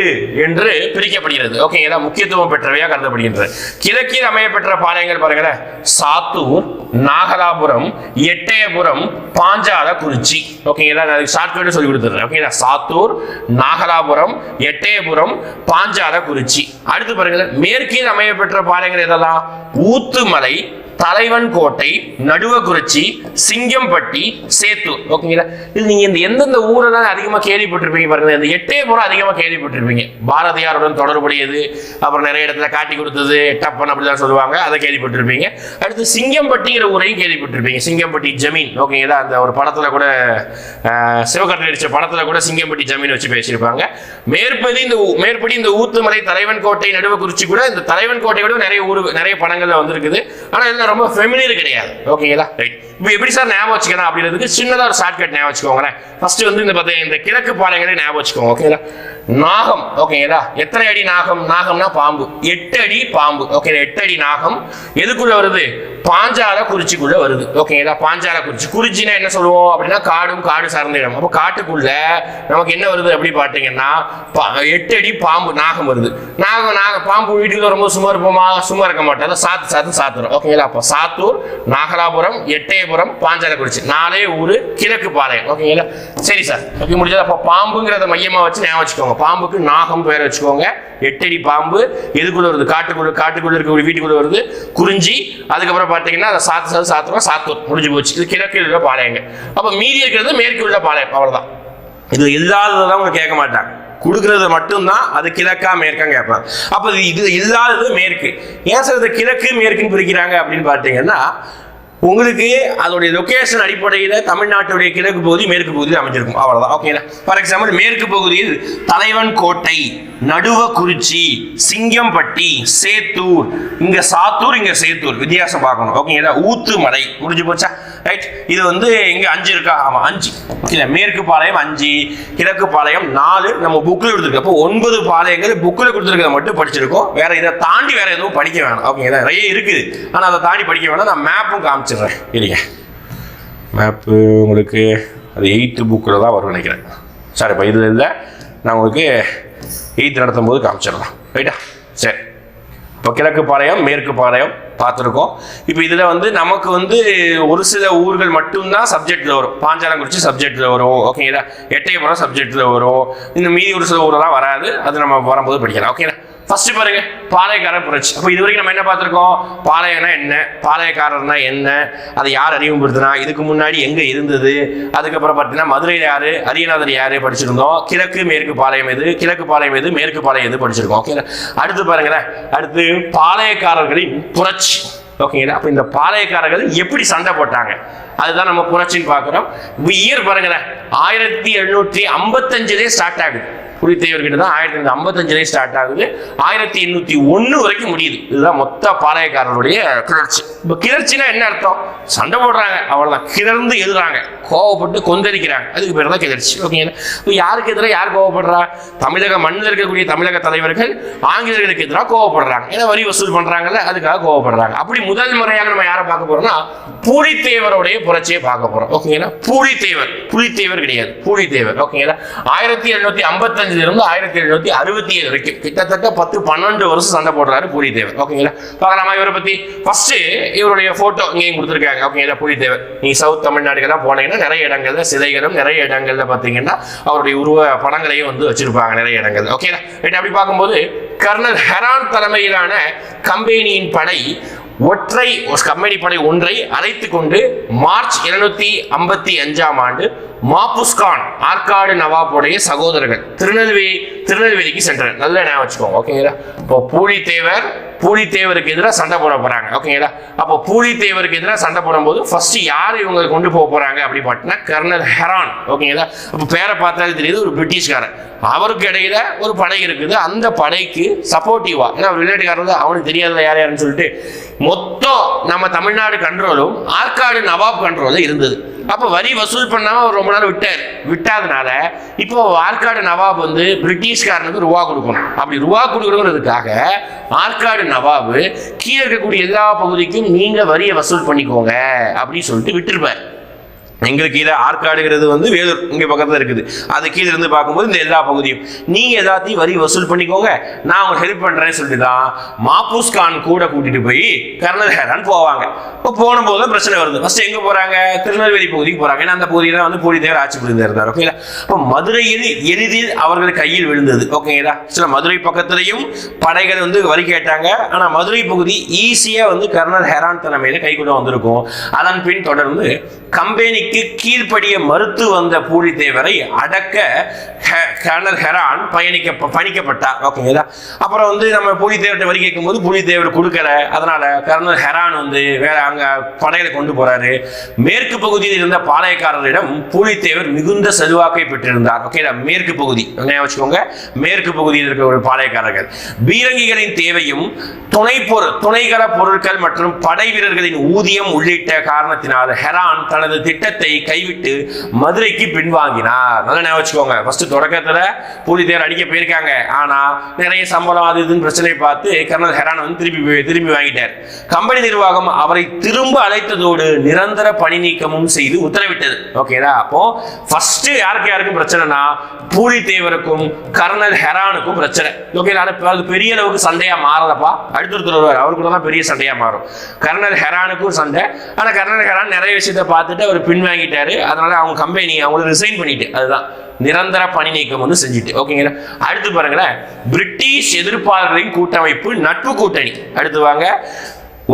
என்று பிரிக்கப்படுகிறது. ஓகேங்களா? முக்கியத்துவம் பெற்றவையாக கருதப்படுகின்றது. கிழக்கில் அமையப்பெற்ற பாளையங்கள் பாருங்களேன்: சாத்தூர், நாகலாபுரம், எட்டயபுரம், பாஞ்சாலக்குறிச்சி. ஓகேங்களா? நான் ஷார்ட்கட் சொல்லி கொடுத்துறேன். ஓகேங்களா? சாத்தூர், நாகலாபுரம், எட்டயபுரம், பாஞ்சாலக்குறிச்சி. அடுத்து பாருங்க, மேற்கில் அமையப்பெற்ற பாளையங்கள் எதெல்லாம்? ஊத்துமலை, தலைவன் கோட்டை, நடுவக்குறிச்சி, சிங்கம்பட்டி, சேத்தூர். ஓகேங்களா? இது நீங்க இந்த எந்தெந்த ஊரெல்லாம் அதிகமா கேள்விப்பட்டிருப்பீங்க பாருங்க. இந்த எட்டயபுரம் அதிகமா கேள்விப்பட்டிருப்பீங்க, பாரதியாருடன் தொடர்புடையது. அப்புறம் நிறைய இடத்துல காட்டி கொடுத்தது, டப்பன் அப்படிதான் சொல்லுவாங்க, அதை கேள்விப்பட்டிருப்பீங்க. அடுத்து சிங்கம்பட்டிங்கிற ஊரையும் கேள்விப்பட்டிருப்பீங்க, சிங்கம்பட்டி ஜமீன். ஓகேங்களா? அந்த ஒரு படத்துல கூட, சிவகார்த்திகேயன் நடிச்ச படத்துல கூட சிங்கம்பட்டி ஜமீன் வச்சு பேசியிருப்பாங்க. மேற்படி இந்த ஊத்துமலை, தலைவன் கோட்டை, நடுவக்குறிச்சி கூட இந்த தலைவன் கோட்டை கூட நிறைய படங்கள்ல வந்திருக்குது. ஆனா ரொம்ப ஃபெமிலியர் கிடையாது. ஓகேங்களா? ரைட். இப்போ எப்படி சார் ஞாபகம் வச்சுக்கலாம் அப்படின்றதுக்கு சின்னதா ஒரு ஷார்ட்கட் ஞாபகம் வச்சுக்கோங்களேன். ஃபர்ஸ்ட் வந்து இந்த கிழக்கு பாளையங்களை ஞாபகம் வச்சுக்கோங்க. ஓகேங்களா? நாகம். ஓகேங்களா? எத்தனை அடி நாகம்? நாகம்னா பாம்பு. 8 அடி பாம்பு. ஓகே, 8 அடி நாகம் எதுக்குள்ள வருது? பாஞ்சாலக்குறிச்சிக்குள்ள வருது. ஓகேங்களா? பாஞ்சாலக்குறிச்சி. குறிச்சினா என்ன சொல்லுவோம் அப்படின்னா காடு சார்ந்த இடம். அப்போ காட்டுக்குள்ள நமக்கு என்ன வருது அப்படி பார்த்தீங்கன்னா 8 அடி பாம்பு நாகம் வருது. பாம்பு வீட்டுக்கு வரும்போது சும்மா இருப்போமா? சும்மா இருக்க மாட்டோம். சாத்துறோம். ஓகேங்களா? அப்போ சாத்தூர், நாகலாபுரம், எட்டயபுரம், பாஞ்சாலக்குறிச்சி 4 ஊர் கிழக்கு பாளையம். ஓகேங்களா? சரி சார், ஓகே, முடிஞ்சது. அப்போ பாம்புங்கிறத மையமா வச்சு ஞாபகம் வச்சுக்கோங்க. பாம்புக்கு நாகம் பேர் வச்சுக்கோங்க. 8 அடி பாம்பு எதுக்குள்ள வருது? காட்டுக்குள்ள இருக்க வீட்டுக்குள்ள வருது. குறிஞ்சி. அதுக்கப்புறம் பார்த்தீங்கன்னா அதை சாத்தூர் முடிஞ்சு போச்சு. இது கிழக்கில் உள்ள பாளையங்க. அப்ப மீதி இருக்கிறது மேற்கு உள்ள பாளையம். அவ்வளவுதான். இது இல்லாததான் அவங்க கேட்க மாட்டாங்க, கொடுக்கறது மட்டும்தான் அது கிழக்கா மேற்கா கேட்பாங்க. அப்ப இது இல்லாதது மேற்கு. ஏன் சார் இது கிழக்கு மேற்குன்னு பிரிக்கிறாங்க அப்படின்னு பார்த்தீங்கன்னா, உங்களுக்கு அதோடைய லொகேஷன் அடிப்படையில் தமிழ்நாட்டுடைய கிழக்கு பகுதி மேற்கு பகுதியில் அமைஞ்சிருக்கும், அவ்வளவுதான். ஓகேங்களா? ஃபார் எக்ஸாம்பிள் மேற்கு பகுதியில் தலைவன் கோட்டை, நடுவக்குறிச்சி, சிங்கம்பட்டி, சேத்தூர், இங்க சாத்தூர், இங்க சேத்தூர், வித்தியாசம் பார்க்கணும். ஓகேங்களா? ஊத்துமலை முடிஞ்சு போச்சா? ரைட். இது வந்து இங்க 5 இருக்கா? ஆமா 5. இல்ல மேற்கு பாளையம் 5, கிழக்கு பாளையம் 4 நம்ம புக்ல கொடுத்துருக்கோம். அப்போ 9 பாளையங்கள் புக்ல கொடுத்துருக்கத மட்டும் படிச்சிருக்கோம். வேற இதை தாண்டி வேற எதுவும் படிக்க வேணாம். ஓகேங்களா? நிறைய இருக்குது, ஆனா அதை தாண்டி படிக்க வேணாம். நான் மேப்பும் காமிச்சிடுறேன். இல்லைங்க, மேப்பு உங்களுக்கு அது 8th புக்கில் தான் வரும் நினைக்கிறேன். சாரி, இப்போ இதில் இல்லை, நான் உங்களுக்கு 8th நடத்தும் போது காமிச்சிடலாம். ரைட்டா? சரி. இப்போ கிழக்கு பாளையம் மேற்கு பாளையம் பார்த்துருக்கோம். இப்போ இதில் வந்து நமக்கு வந்து ஒரு சில ஊர்கள் மட்டும்தான் சப்ஜெக்டில் வரும். பாஞ்சாலங்குறிச்சி சப்ஜெக்டில் வரும். ஓகேங்களா? எட்டயபுரம் சப்ஜெக்டில் வரும். இந்த மீதி ஒரு சில ஊரெல்லாம் வராது. அது நம்ம வரும்போது படிக்கலாம். ஓகேங்களா? ஃபர்ஸ்ட் பாருங்க, பாளையக்காரர் புரட்சி. அப்போ இது வரைக்கும் நம்ம என்ன பார்த்துருக்கோம்? பாளையம்னா என்ன, பாளையக்காரர்னா என்ன, அதை யார் அறிமுகப்படுத்தினா, இதுக்கு முன்னாடி எங்கே இருந்தது, அதுக்கப்புறம் பார்த்தீங்கன்னா மதுரையில் யாரு, அரியநாதர் யாரு படிச்சிருந்தோம். கிழக்கு மேற்கு பாளையம் எது, கிழக்கு பாளையம் எது, மேற்கு பாளையம் எது படிச்சிருக்கோம். ஓகேங்களா? அடுத்து பாருங்களேன், அடுத்து பாளையக்காரர்களின் புரட்சி. ஓகேங்களா? அப்போ இந்த பாளையக்காரர்கள் எப்படி சண்டை போட்டாங்க அதுதான் நம்ம புரட்சின்னு பார்க்குறோம். இயர் பாருங்களேன், 1755 ஸ்டார்ட் ஆகுது. புலித்தேவர்கிட்ட தான் 1855 ஸ்டார்ட் ஆகுது, 1801 வரைக்கும் முடியுது. இதுதான் மொத்த பாளையக்காரருடைய கிளர்ச்சி. இப்போ கிளர்ச்சினா என்ன அர்த்தம்? சண்டை போடுறாங்க, அவ்வளவுதான். கிளர்ந்து எழுதுறாங்க, கோவப்பட்டு கொந்தளிக்கிறாங்க, அதுக்கு பேர் தான் கிளர்ச்சி. ஓகேங்களா? இப்போ யாருக்கு எதிராக யார் கோவப்படுறா? தமிழக மண்ணில் இருக்கக்கூடிய தமிழக தலைவர்கள் ஆங்கிலேயர்களுக்கு எதிராக கோவப்படுறாங்க. ஏன்னா வரி வசூல் பண்றாங்கல்ல, அதுக்காக கோவப்படுறாங்க. அப்படி முதல் முறையாக நம்ம யாரை பார்க்க போறோம்னா பூலித்தேவருடைய புரட்சியை பார்க்க போறோம். ஓகேங்களா? புலித்தேவர் கிடையாது, பூலித்தேவர். ஓகேங்களா? 1755 இருந்து 1767 வரைக்கும் கிட்டத்தட்ட 10-12 வருஷம் சண்டை போடுறாரு பூலித்தேவர். ஓகேங்களா? பார்க்கலாமா இவரை பத்தி? ஃபர்ஸ்ட் இவருடைய போட்டோ இங்கேயும் கொடுத்துருக்காங்க. ஓகேங்களா? பூலித்தேவர் நீ சவுத் தமிழ்நாடுகள்லாம் போனீங்கன்னா நிறைய இடங்கள்ல சிலைகளும் நிறைய இடங்கள்ல பார்த்தீங்கன்னா அவருடைய உருவ படங்களையும் வந்து வச்சிருப்பாங்க நிறைய இடங்கள். ஓகேங்களா? அப்படி பார்க்கும்போது கர்னல் ஹெரான் தலைமையிலான கம்பெனியின் படை கம்பெனி படை ஒன்றை அழைத்துக் கொண்டு மார்ச் 1755 ஆண்டு மாபுஸ்கான் ஆற்காடு நவாபுடைய சகோதரர்கள் திருநெல்வேலிக்கு சென்றனர். நல்ல ஞாபகம் வச்சுக்கோங்க. ஓகேங்களா? இப்போ பூலித்தேவருக்கு எதிராக சண்டை போட போறாங்க. ஓகேங்களா? அப்போ பூலித்தேவருக்கு எதிராக சண்டை போடும்போது ஃபர்ஸ்ட் யார் இவங்க கொண்டு போக போறாங்க அப்படி பார்த்தீங்கன்னா கர்னல் ஹெரான். ஓகேங்களா? அப்போ பேரை பார்த்தாலே தெரியுது, ஒரு பிரிட்டிஷ்காரன். அவருக்கு இடையில ஒரு படை இருக்குது. அந்த படைக்கு சப்போர்ட்டிவா, ஏன்னா வெளிநாட்டுக்காரர் அவனுக்கு தெரியாத யார் யாருன்னு சொல்லிட்டு மொத்தம் நம்ம தமிழ்நாடு கண்ட்ரோலும் ஆற்காடு நவாப் கண்ட்ரோலும் இருந்தது. அப்ப வரி வசூல் பண்ணாம ரொம்ப நாள் விட்டாதனால இப்போ ஆற்காடு நவாப் வந்து பிரிட்டிஷ்காரனுக்கு ரூபா கொடுக்கணும். அப்படி ரூபா கொடுக்கணுங்கிறதுக்காக ஆற்காடு நவாப் கீழே இருக்கக்கூடிய எல்லா பகுதிக்கும் நீங்க வரியை வசூல் பண்ணிக்கோங்க அப்படின்னு சொல்லிட்டு விட்டுருப்பார். எங்களுக்கு கீழே ஆற்காடுங்கிறது வந்து வேலூர் இங்கே பக்கத்தில் இருக்குது. அது கீழே இருந்து பார்க்கும்போது இந்த எல்லா பகுதியும் நீங்கள் எல்லாத்தையும் வரி வசூல் பண்ணிக்கோங்க, நான் உங்களுக்கு ஹெல்ப் பண்ணுறேன்னு சொல்லிட்டு தான் மாபுஸ்கான் கூட கூட்டிட்டு போய் கர்னல் ஹெரான் போவாங்க. இப்போ போன போது பிரச்சனை வருது. ஃபர்ஸ்ட் எங்கே போகிறாங்க? திருநெல்வேலி பகுதிக்கு போகிறாங்க. ஏன்னா அந்த பகுதியில் தான் வந்து பூலித்தேவர் ஆட்சி புரிந்திருந்தார். ஓகேங்களா? இப்போ மதுரையில் எளிதில் அவர்கள் கையில் விழுந்தது. ஓகேங்களா? சில மதுரை பக்கத்திலையும் படைகள் வந்து வரி கேட்டாங்க. ஆனால் மதுரை பகுதி ஈஸியாக வந்து கர்னல் ஹெரான் தலைமையில் கைக்குள்ள வந்திருக்கும். அதன் பின் தொடர்ந்து கம்பெனிக்கு கீழ்ப்படிய மறுத்து வந்த பூலித்தேவரை அடக்க கர்னல் ஹெரான் பணிக்கப்பட்டார். ஓகேங்களா? அப்புறம் வந்து நம்ம பூலித்தேவர்கிட்ட வரி கேட்கும் போது பூலித்தேவர் கொடுக்கல. அதனால கர்னல் ஹெரான் வந்து வேற அங்க படைகளை கொண்டு போறாரு. மேற்கு பகுதியில் இருந்த பாளையக்காரரிடம் பூலித்தேவர் மிகுந்த செல்வாக்கை பெற்றிருந்தார். ஓகேங்களா? மேற்கு பகுதி வச்சுக்கோங்க. மேற்கு பகுதியில் இருக்கிற ஒரு பாளையக்காரர்கள் பீரங்கிகளின் தேவையும் துணைகள பொருட்கள் மற்றும் படை வீரர்களின் ஊதியம் உள்ளிட்ட காரணத்தினால் ஹெரான் தனது திட்டத்தை கைவிட்டு மதுரைக்கு பின்வாங்கினார். நல்லா ஞாபகம் வச்சுக்கோங்க. ஃபர்ஸ்ட் தொடக்கத்துல பூலித்தேவர் அடிக்க போயிருக்காங்க. ஆனா நிறைய சம்பளம் அது இதுன்னு பிரச்சனை பார்த்து கர்னல் ஹெரான் வந்து திரும்பி வாங்கிட்டார். கம்பெனி நிர்வாகம் அவரை திரும்ப அழைத்ததோடு நிரந்தர பணி நீக்கமும் செய்து உத்தரவிட்டது. ஓகேடா? அப்போ ஃபர்ஸ்ட் யாருக்கும் பிரச்சனைனா பூலித்தேவருக்கும் கர்னல் ஹெரானுக்கும் பிரச்சனை. ஓகேடா? அது பெரிய அளவுக்கு சண்டையா மாறலப்பா. அடுத்தொருத்தர் வருவார், அவருக்கு தான் பெரிய சண்டையா மாறும். கர்னல் ஹெரானுக்கும் சண்டை. ஆனா கர்னல் ஹெரான் நிறைய விஷயத்தை பார்த்துட்டு அவர் பின்வாங்கிட்டாரு. அதனால அவங்க கம்பெனி அவங்களை ரிசைன் பண்ணிட்டு, அதுதான் நிரந்தர பணி நீக்கம் வந்து செஞ்சுட்டு. ஓகேங்களா? அடுத்து பாருங்களேன், பிரிட்டிஷ் எதிர்ப்பாளர்களின் கூட்டமைப்பு நட்பு கூட்டணி. அடுத்து வாங்க,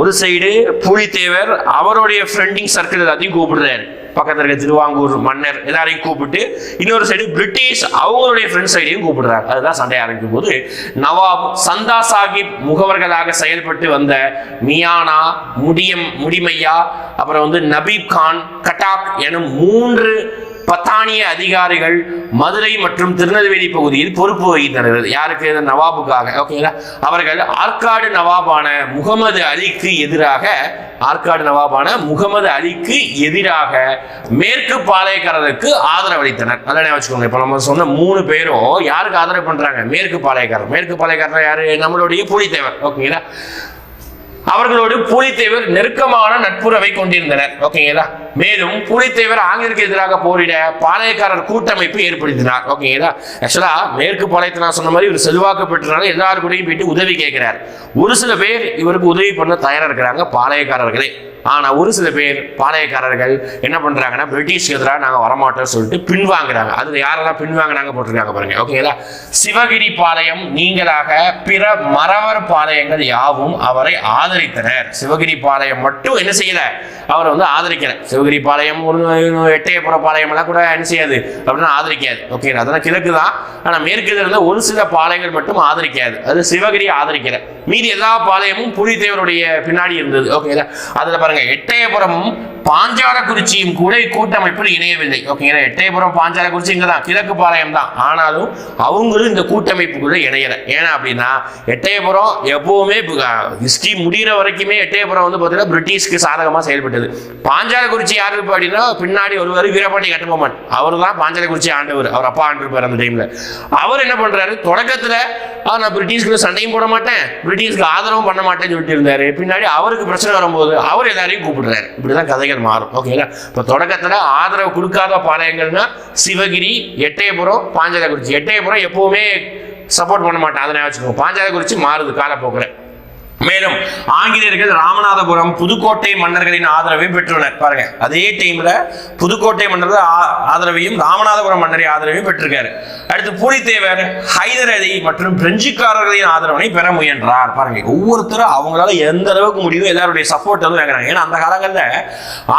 ஒரு சைடு பூலித்தேவர் அவருடைய ஃப்ரெண்டிங் சர்க்கிள் எல்லாத்தையும் கூப்பிடுறாரு. பக்கத்துல இருக்க திருவாங்கூர் மன்னர் எல்லாரையும் கூப்பிட்டு இன்னொரு சைடு பிரிட்டிஷ் அவங்களுடைய ஃப்ரெண்ட் சைடையும் கூப்பிடுறாங்க. அதுதான் சண்டை ஆரம்பிக்கும் போது நவாப் சந்தா சாஹிப் முகவர்களாக செயல்பட்டு வந்த மியானா, முடிமையா, அப்புறம் வந்து நபீப் கான், கட்டாக் எனும் 3 பத்தானிய அதிகாரிகள் மதுரை மற்றும் திருநெல்வேலி பகுதியில் பொறுப்பு வகித்தனர். யாருக்கு? நவாபுக்காக. ஓகேங்களா? அவர்கள் ஆற்காடு நவாபான முகமது அலிக்கு எதிராக மேற்கு பாளையக்காரருக்கு ஆதரவளித்தனர். நல்லா வச்சுக்கோங்க. இப்ப நம்ம சொன்ன 3 பேரும் யாருக்கு ஆதரவு பண்றாங்க? மேற்கு பாளையக்காரர் யாரு? நம்மளுடைய புலித்தேவர். ஓகேங்களா? அவர்களோடு புலித்தேவர் நெருக்கமான நட்புறவை கொண்டிருந்தனர். ஓகேங்களா? மேலும் புலித்தேவர் ஆங்கிலேயருக்கு எதிராக போரிட பாளையக்காரர் கூட்டமைப்பு ஏற்படுத்தினார். ஓகேங்களா? ஆக்சுவலா மேற்கு பாளையத்தை நான் சொன்ன மாதிரி ஒரு செல்வாக்கு பெற்றனால எல்லாரு கூடயும் போயிட்டு உதவி கேட்கிறார். ஒரு சில பேர் இவருக்கு உதவி பண்ண தயாரா இருக்கிறாங்க, பாளையக்காரர்களே. ஆனா ஒரு சில பேர் பாளையக்காரர்கள் என்ன பண்றாங்கன்னா பிரிட்டிஷ்க்கு எதிராக நாங்க வரமாட்டோம் சொல்லிட்டு பின்வாங்குறாங்க. அதுல யாரெல்லாம் பின்வாங்கினாங்க போட்டிருக்காங்க பாருங்க. ஓகேங்களா? சிவகிரி பாளையம் நீங்களாக பிற மறவர் பாளையங்கள் யாவும் அவரை ஆதரித்தனர். சிவகிரி பாளையம் மட்டும் என்ன செய்யல? அவரை வந்து ஆதரிக்கல. சிவகிரி பாளையம், ஒரு எட்டயபுர பாளையம் எல்லாம் கூட என்ன செய்யாது அப்படின்னா ஆதரிக்காது. ஓகேங்களா? அதெல்லாம் கிழக்கு தான். ஆனா மேற்கு இருந்த ஒரு சில பாளையங்கள் மட்டும் ஆதரிக்காது. அது சிவகிரி ஆதரிக்கல. மீதி எல்லா பாளையமும் புலித்தேவருடைய பின்னாடி இருந்தது. ஓகேங்களா? அதுல பாருங்க எட்டயபுரமும் பாஞ்சாலக்குறிச்சியும் கூட கூட்டமைப்பில் இணையவில்லை. ஓகேங்களா? எட்டயபுரம் பாஞ்சாலக்குறிச்சி இங்கதான் கிழக்கு பாளையம் தான். ஆனாலும் அவங்களும் இந்த கூட்டமைப்புக்குள்ள இணையல. ஏன்னா அப்படின்னா எட்டயபுரம் எப்பவுமே ஹிஸ்டரி முடிகிற வரைக்குமே எட்டயபுரம் வந்து பார்த்தீங்கன்னா பிரிட்டிஷ்க்கு சாதகமா செயல்பட்டது. பாஞ்சாலக்குறிச்சி யாரு அப்படின்னா பின்னாடி ஒருவர் வீரபாண்டி கட்டபொம்மன். அவர் தான் பாஞ்சாலக்குறிச்சி ஆண்டவர். அவர் அப்பா ஆண்டிருப்பார் அந்த டைம்ல. அவர் என்ன பண்றாரு? தொடக்கத்துல நான் பிரிட்டிஷ்க்கு சண்டையும் போட மாட்டேன், பிரிட்டிஷ்க்கு ஆதரவும் பண்ண மாட்டேன்னு சொல்லிட்டு இருந்தாரு. பின்னாடி அவருக்கு பிரச்சனை வரும்போது அவர் எல்லாரையும் கூப்பிடுறாரு. இப்படிதான் கதைகள் மாறும். ஓகேங்களா? இப்ப தொடக்கத்துல ஆதரவு கொடுக்காத பாளையங்கள்னா சிவகிரி, எட்டயபுரம், பாஞ்சாலக்குறிச்சி. எட்டயபுரம் எப்பவுமே சப்போர்ட் பண்ண மாட்டேன், அதனை வச்சுக்கோங்க. பாஞ்சாலக்குறிச்சி மாறுது காலப்போக்கில். மேலும் ஆங்கிலேயர்கள் ராமநாதபுரம், புதுக்கோட்டை மன்னர்களின் ஆதரவை பெற்றுள்ளனர். பாருங்க, அதே டைம்ல புதுக்கோட்டை மன்னர் ஆதரவையும் ராமநாதபுரம் மன்னரின் ஆதரவையும் பெற்றிருக்காரு. அடுத்து புலித்தேவர் ஹைதர் அலி மற்றும் பிரெஞ்சுக்காரர்களின் ஆதரவை பெற முயன்றார். பாருங்க, ஒவ்வொருத்தரும் அவங்களால எந்த அளவுக்கு முடியும் எல்லாருடைய சப்போர்ட் வந்து வாங்குறாங்க. ஏன்னா அந்த காலங்களில்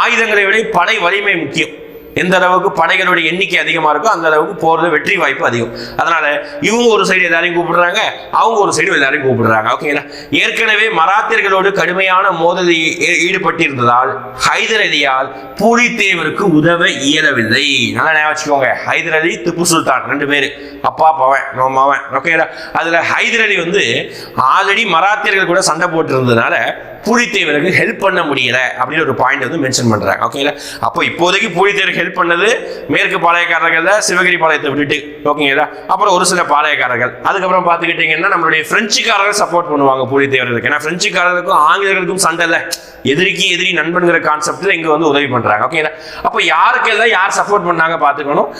ஆயுதங்களை விட படை வலிமை முக்கியம். எந்த அளவுக்கு படைகளுடைய எண்ணிக்கை அதிகமா இருக்கோ அந்த அளவுக்கு போறது வெற்றி வாய்ப்பு அதிகம். அதனால இவங்க ஒரு சைடு எல்லாரையும் கூப்பிடுறாங்க, அவங்க ஒரு சைடு எல்லாரையும் கூப்பிடுறாங்க. ஓகேங்களா? ஏற்கனவே மராத்தியர்களோடு கடுமையான மோதலில் ஈடுபட்டிருந்ததால் ஹைதர் அலியால் புலித்தேவருக்கு உதவ இயலவில்லை. நல்லா ஞாபகம் வச்சுக்கோங்க. ஹைதர் அலி, திப்பு சுல்தான் 2 பேரு, அப்பா பவன் நோமாவன். ஓகேங்களா? அதுல ஹைதர் அலி வந்து ஆல்ரெடி மராத்தியர்கள் கூட சண்டை போட்டு இருந்ததுனால புலித்தேவருக்கு ஹெல்ப் பண்ண முடியல அப்படின்னு ஒரு பாயிண்ட் வந்து மென்ஷன் பண்றாங்க. ஓகேங்களா? அப்போ இப்போதைக்கு புலித்தேவருக்கு ஹெல்ப் பண்ணது மேற்கு பாளையக்காரர்கள், சிவகிரி பாளையத்தை விட்டுட்டு. ஓகேங்களா? அப்புறம் ஒரு சில பாளையக்காரர்கள். அதுக்கப்புறம் பார்த்துக்கிட்டீங்கன்னா நம்மளுடைய பிரெஞ்சுக்காரர்கள் சப்போர்ட் பண்ணுவாங்க புலித்தேவருக்கு. ஏன்னா பிரெஞ்சுக்காரர்களுக்கும் ஆங்கிலேயர்களுக்கும் சண்டை இல்லை, எதிரிக்கு எதிரி நண்பன்கிற கான்செப்ட்ல இங்க வந்து உதவி பண்றாங்க. ஓகேங்களா? அப்போ யாருக்கெல்லாம் யார் சப்போர்ட் பண்ணாங்க பார்த்துக்கணும்.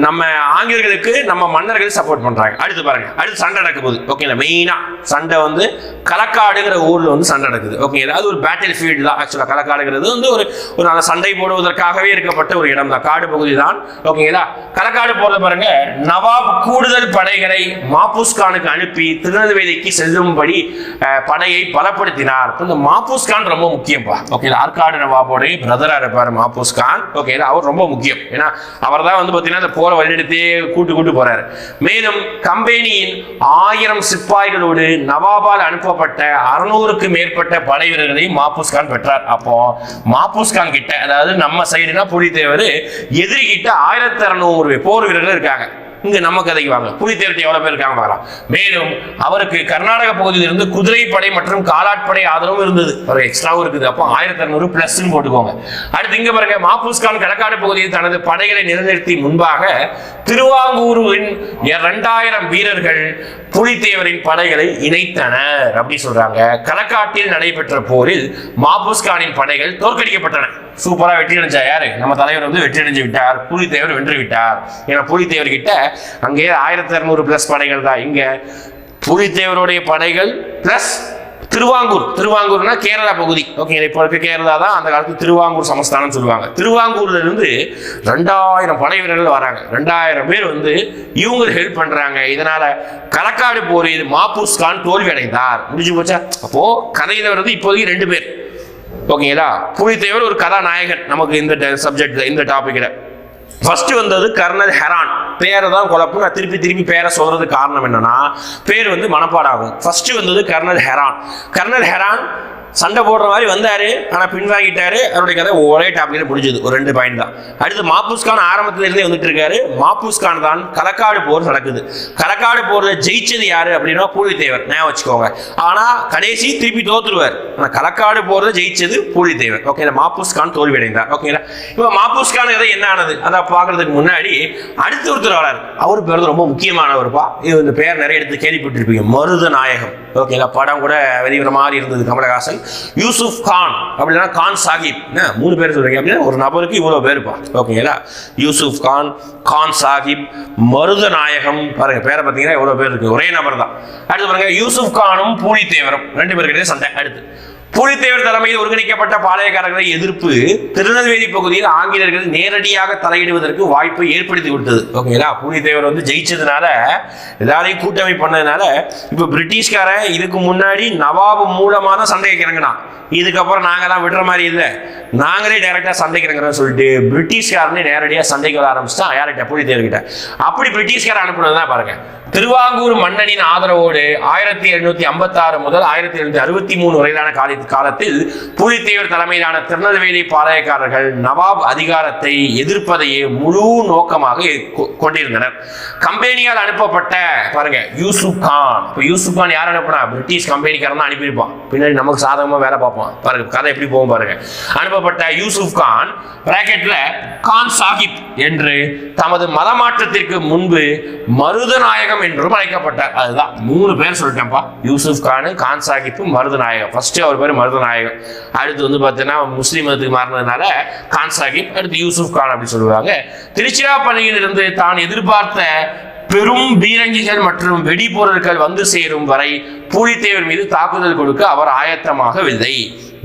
நம்ம ஆங்கிலேயர்களுக்கு நம்ம மன்னர்கள் சப்போர்ட் பண்றாங்க. அடுத்து பாருங்க, அடுத்து சண்டை நடக்கும் போது ஓகேங்களா, மெயினா சண்டை வந்து களக்காடுங்கிற ஊர்ல வந்து சண்டை நடக்குது. ஓகேங்களா? அது ஒரு பேட்டில் ஃபீல்டு தான். ஆக்சுவலா களக்காடுங்கிறது வந்து ஒரு நல்ல சண்டை போடுவதற்காகவே இருக்கப்பட்ட ஒரு இடம் தான், காடு பகுதி தான். ஓகேங்களா? களக்காடு போறது பாருங்க, நவாப் கூடுதல் படைகளை மாபூஸ் கானுக்கு அனுப்பி திருநெல்வேலிக்கு செல்லும்படி படையை பலப்படுத்தினார். இந்த மாபூஸ் கான் ரொம்ப முக்கியம்பா. ஓகேங்களா? ஆற்காடு நவாபோடைய பிரதரா இருப்பார் மாபூஸ் கான். ஓகேங்களா? அவர் ரொம்ப முக்கியம். ஏன்னா அவர் தான் வந்து பாத்தீங்கன்னா போற வழியெடுத்தே கூட்டு போறாரு. மேலும் கம்பெனியின் 1000 சிப்பாய்களோடு நவாபால் அனுப்பப்பட்ட 600க்கு மேற்பட்ட படை வீரர்களை மாபூஸ் கான் பெற்றார். அப்போ மாபூஸ் கான் கிட்ட, அதாவது நம்ம சைடுனா புலித்தேவர், எதிரி கிட்ட 1600 போர் வீரர்கள் இருக்காங்க. இங்க நம்ம கதைக்கு வாங்க, புலித்தேவர்கிட்ட எவ்வளவு பேர் இருக்காங்க பார்க்கலாம். மேலும் அவருக்கு கர்நாடக பகுதியில் இருந்து குதிரைப்படை மற்றும் காலாட்படை ஆதரவும் இருந்தது, எக்ஸ்ட்ராவும் இருக்குது. அப்போ 1600 பிளஸ் போட்டுக்கோங்க. அடுத்து இங்க பாருங்க, மாபூஸ் கான் களக்காடு பகுதியில் தனது படைகளை நிலைநிறுத்தி முன்பாக திருவாங்கூரின் 2000 வீரர்கள் புலித்தேவரின் படைகளை இணைத்தனர் அப்படி சொல்றாங்க. களக்காட்டில் நடைபெற்ற போரில் மாபூஸ் கானின் படைகள் தோற்கடிக்கப்பட்டன. சூப்பரா வெற்றி அடைஞ்சா யாரு? நம்ம தலைவர் வந்து வெற்றி அடைஞ்சு விட்டார், புலித்தேவர் வென்று விட்டார். ஏன்னா புலித்தேவர் கிட்ட அங்கே 1600 பிளஸ் படைகள் தான். இங்க புலித்தேவருடைய படைகள் பிளஸ் திருவாங்கூர்னா கேரளா பகுதி. ஓகே, இப்போ இருக்க கேரளா தான் அந்த காலத்து திருவாங்கூர் சமஸ்தானம் சொல்லுவாங்க. திருவாங்கூர்ல இருந்து 2000 படை வீரர்கள் வராங்க. 2000 பேர் வந்து இவங்க ஹெல்ப் பண்றாங்க. இதனால களக்காடு போரில் மாபூஸ் கான் தோல்வி அடைந்தார். முடிஞ்சு போச்சா? அப்போ கதையில வருது இப்போதைக்கு 2 பேர், ஓகேங்களா. புலித்தேவர் ஒரு கதாநாயகன் நமக்கு இந்த சப்ஜெக்ட்ல, இந்த டாபிக்ல. ஃபர்ஸ்ட் வந்தது கர்னல் ஹெரான். பேரை தான் குழப்பம், நான் திருப்பி பேரை சொல்றது காரணம் என்னன்னா பேர் வந்து மனப்பாடாகும். ஃபர்ஸ்ட் வந்தது கர்னல் ஹெரான். கர்னல் ஹெரான் சண்டை போடுற மாதிரி வந்தாரு, ஆனா பின்வாங்கிட்டாரு. அவருடைய கதை ஒரே டாபிக்ல முடிஞ்சது, ஒரு 2 பாயிண்ட் தான். அடுத்து மாபூஸ் கான் ஆரம்பத்துல இருந்தே வந்துட்டு இருக்காரு. மாபூஸ் கான் தான் களக்காடு போர் நடக்குது. களக்காடு போர்ல ஜெயிச்சது யாரு அப்படின்னா பூலித்தேவர், ஞாபகம் வச்சுக்கோங்க. ஆனா கடைசி திருப்பி தோத்துருவார். ஆனா களக்காடு போர்ல ஜெயிச்சது பூலித்தேவர். ஓகே, மாபூஸ் கான் தோல்வி அடைந்தார். ஓகேங்களா. இப்போ மாபூஸ் கான் கதை என்ன ஆனது அதை பாக்குறதுக்கு முன்னாடி அடுத்த ஒருத்தர் வராரு. அவரு பேர் ரொம்ப முக்கியமானவர்ப்பா. இது இந்த பேர் நிறைய எடுத்து கேள்விப்பட்டிருப்பீங்க, மருதநாயகம். ஓகேங்களா. படம் கூட வெளிவர மாதிரி இருந்தது கமலஹாசன். யூசுப் கான் அப்படின்னா கான் சாஹிப், 3 பேர் சொல்றீங்க அப்படின்னா ஒரு நபருக்கு இவ்வளவு பேருப்பா. ஓகேங்களா. யூசுப் கான், கான் சாஹிப், மருதநாயகம். பாருங்க பேரை பார்த்தீங்கன்னா எவ்வளவு பேர் இருக்கு, ஒரே நபர் தான். அடுத்து பாருங்க யூசுப் கானும் பூலித்தேவரும் 2 பேருக்கிட்டே சண்டை. அடுத்து பூலித்தேவர் தலைமையில் ஒருங்கிணைக்கப்பட்ட பாளையக்காரர்களை எதிர்ப்பு திருநெல்வேலி பகுதியில் ஆங்கிலேயர்கள் நேரடியாக தலையிடுவதற்கு வாய்ப்பை ஏற்படுத்தி கொடுத்தது. ஓகேங்களா. பூலித்தேவர் வந்து ஜெயிச்சதுனால, எல்லாரையும் கூட்டமை பண்ணதுனால, இப்ப பிரிட்டிஷ்காரன் இதுக்கு முன்னாடி நவாபு மூலமா தான் சண்டைக்கு இறங்கினான். இதுக்கப்புறம் நாங்க தான் விடுற மாதிரி இல்லை, நாங்களே டைரக்டா சண்டைக்கு இறங்குறோம்னு சொல்லிட்டு பிரிட்டிஷ்காரனே நேரடியாக சண்டைக்கு வர ஆரம்பிச்சுட்டா. யார்கிட்ட? பூலித்தேவர்கிட்ட. அப்படி பிரிட்டிஷ்காரன் அனுப்புனதுதான் பாருங்க. திருவாங்கூர் மன்னனின் ஆதரவோடு 1756 முதல் 1763 வரையிலான காலத்தில் பூலித்தேவர் தலைமையிலான திருநெல்வேலி பாளையக்காரர்கள் நவாப் அதிகாரத்தை எதிர்ப்பதையே முழு நோக்கமாக கொண்டிருந்தனர். கம்பெனியால் அனுப்பப்பட்ட பாருங்க யூசுப் கான். இப்போ யூசுப் கான் யார் அனுப்புனா? பிரிட்டிஷ் கம்பெனிக்காரன் தான் அனுப்பியிருப்பான். பின்னாடி நமக்கு சாதகமா வேலை பார்ப்பான். பாருங்க கதை எப்படி போகும் பாருங்க. அனுப்பப்பட்ட யூசுப் கான் பிராக்கெட்ல கான் சாஹிப் என்று தமது மதமாற்றத்திற்கு முன்பு மருதநாயகம் என்றும் அழைக்கப்பட்டார். அதுதான் 3 பேர் சொல்லிட்டேன்ப்பா. யூசுப் கான், கான் சாஹிப், மருதநாயகம். ஃபர்ஸ்ட் அவர் பேர் மருதநாயகம். அடுத்து வந்து பார்த்தீங்கன்னா முஸ்லீம் மதத்துக்கு மாறினதுனால கான் சாஹிப், அடுத்து யூசுப் கான் அப்படி சொல்லுவாங்க. திருச்சிராப்பள்ளியில் இருந்து தான் எதிர்பார்த்த பெரும் பீரங்கிகள் மற்றும் வெடிபொருட்கள் வந்து சேரும் வரை பூலித்தேவர் மீது தாக்குதல் கொடுக்க அவர் ஆயத்தமாகவில்லை.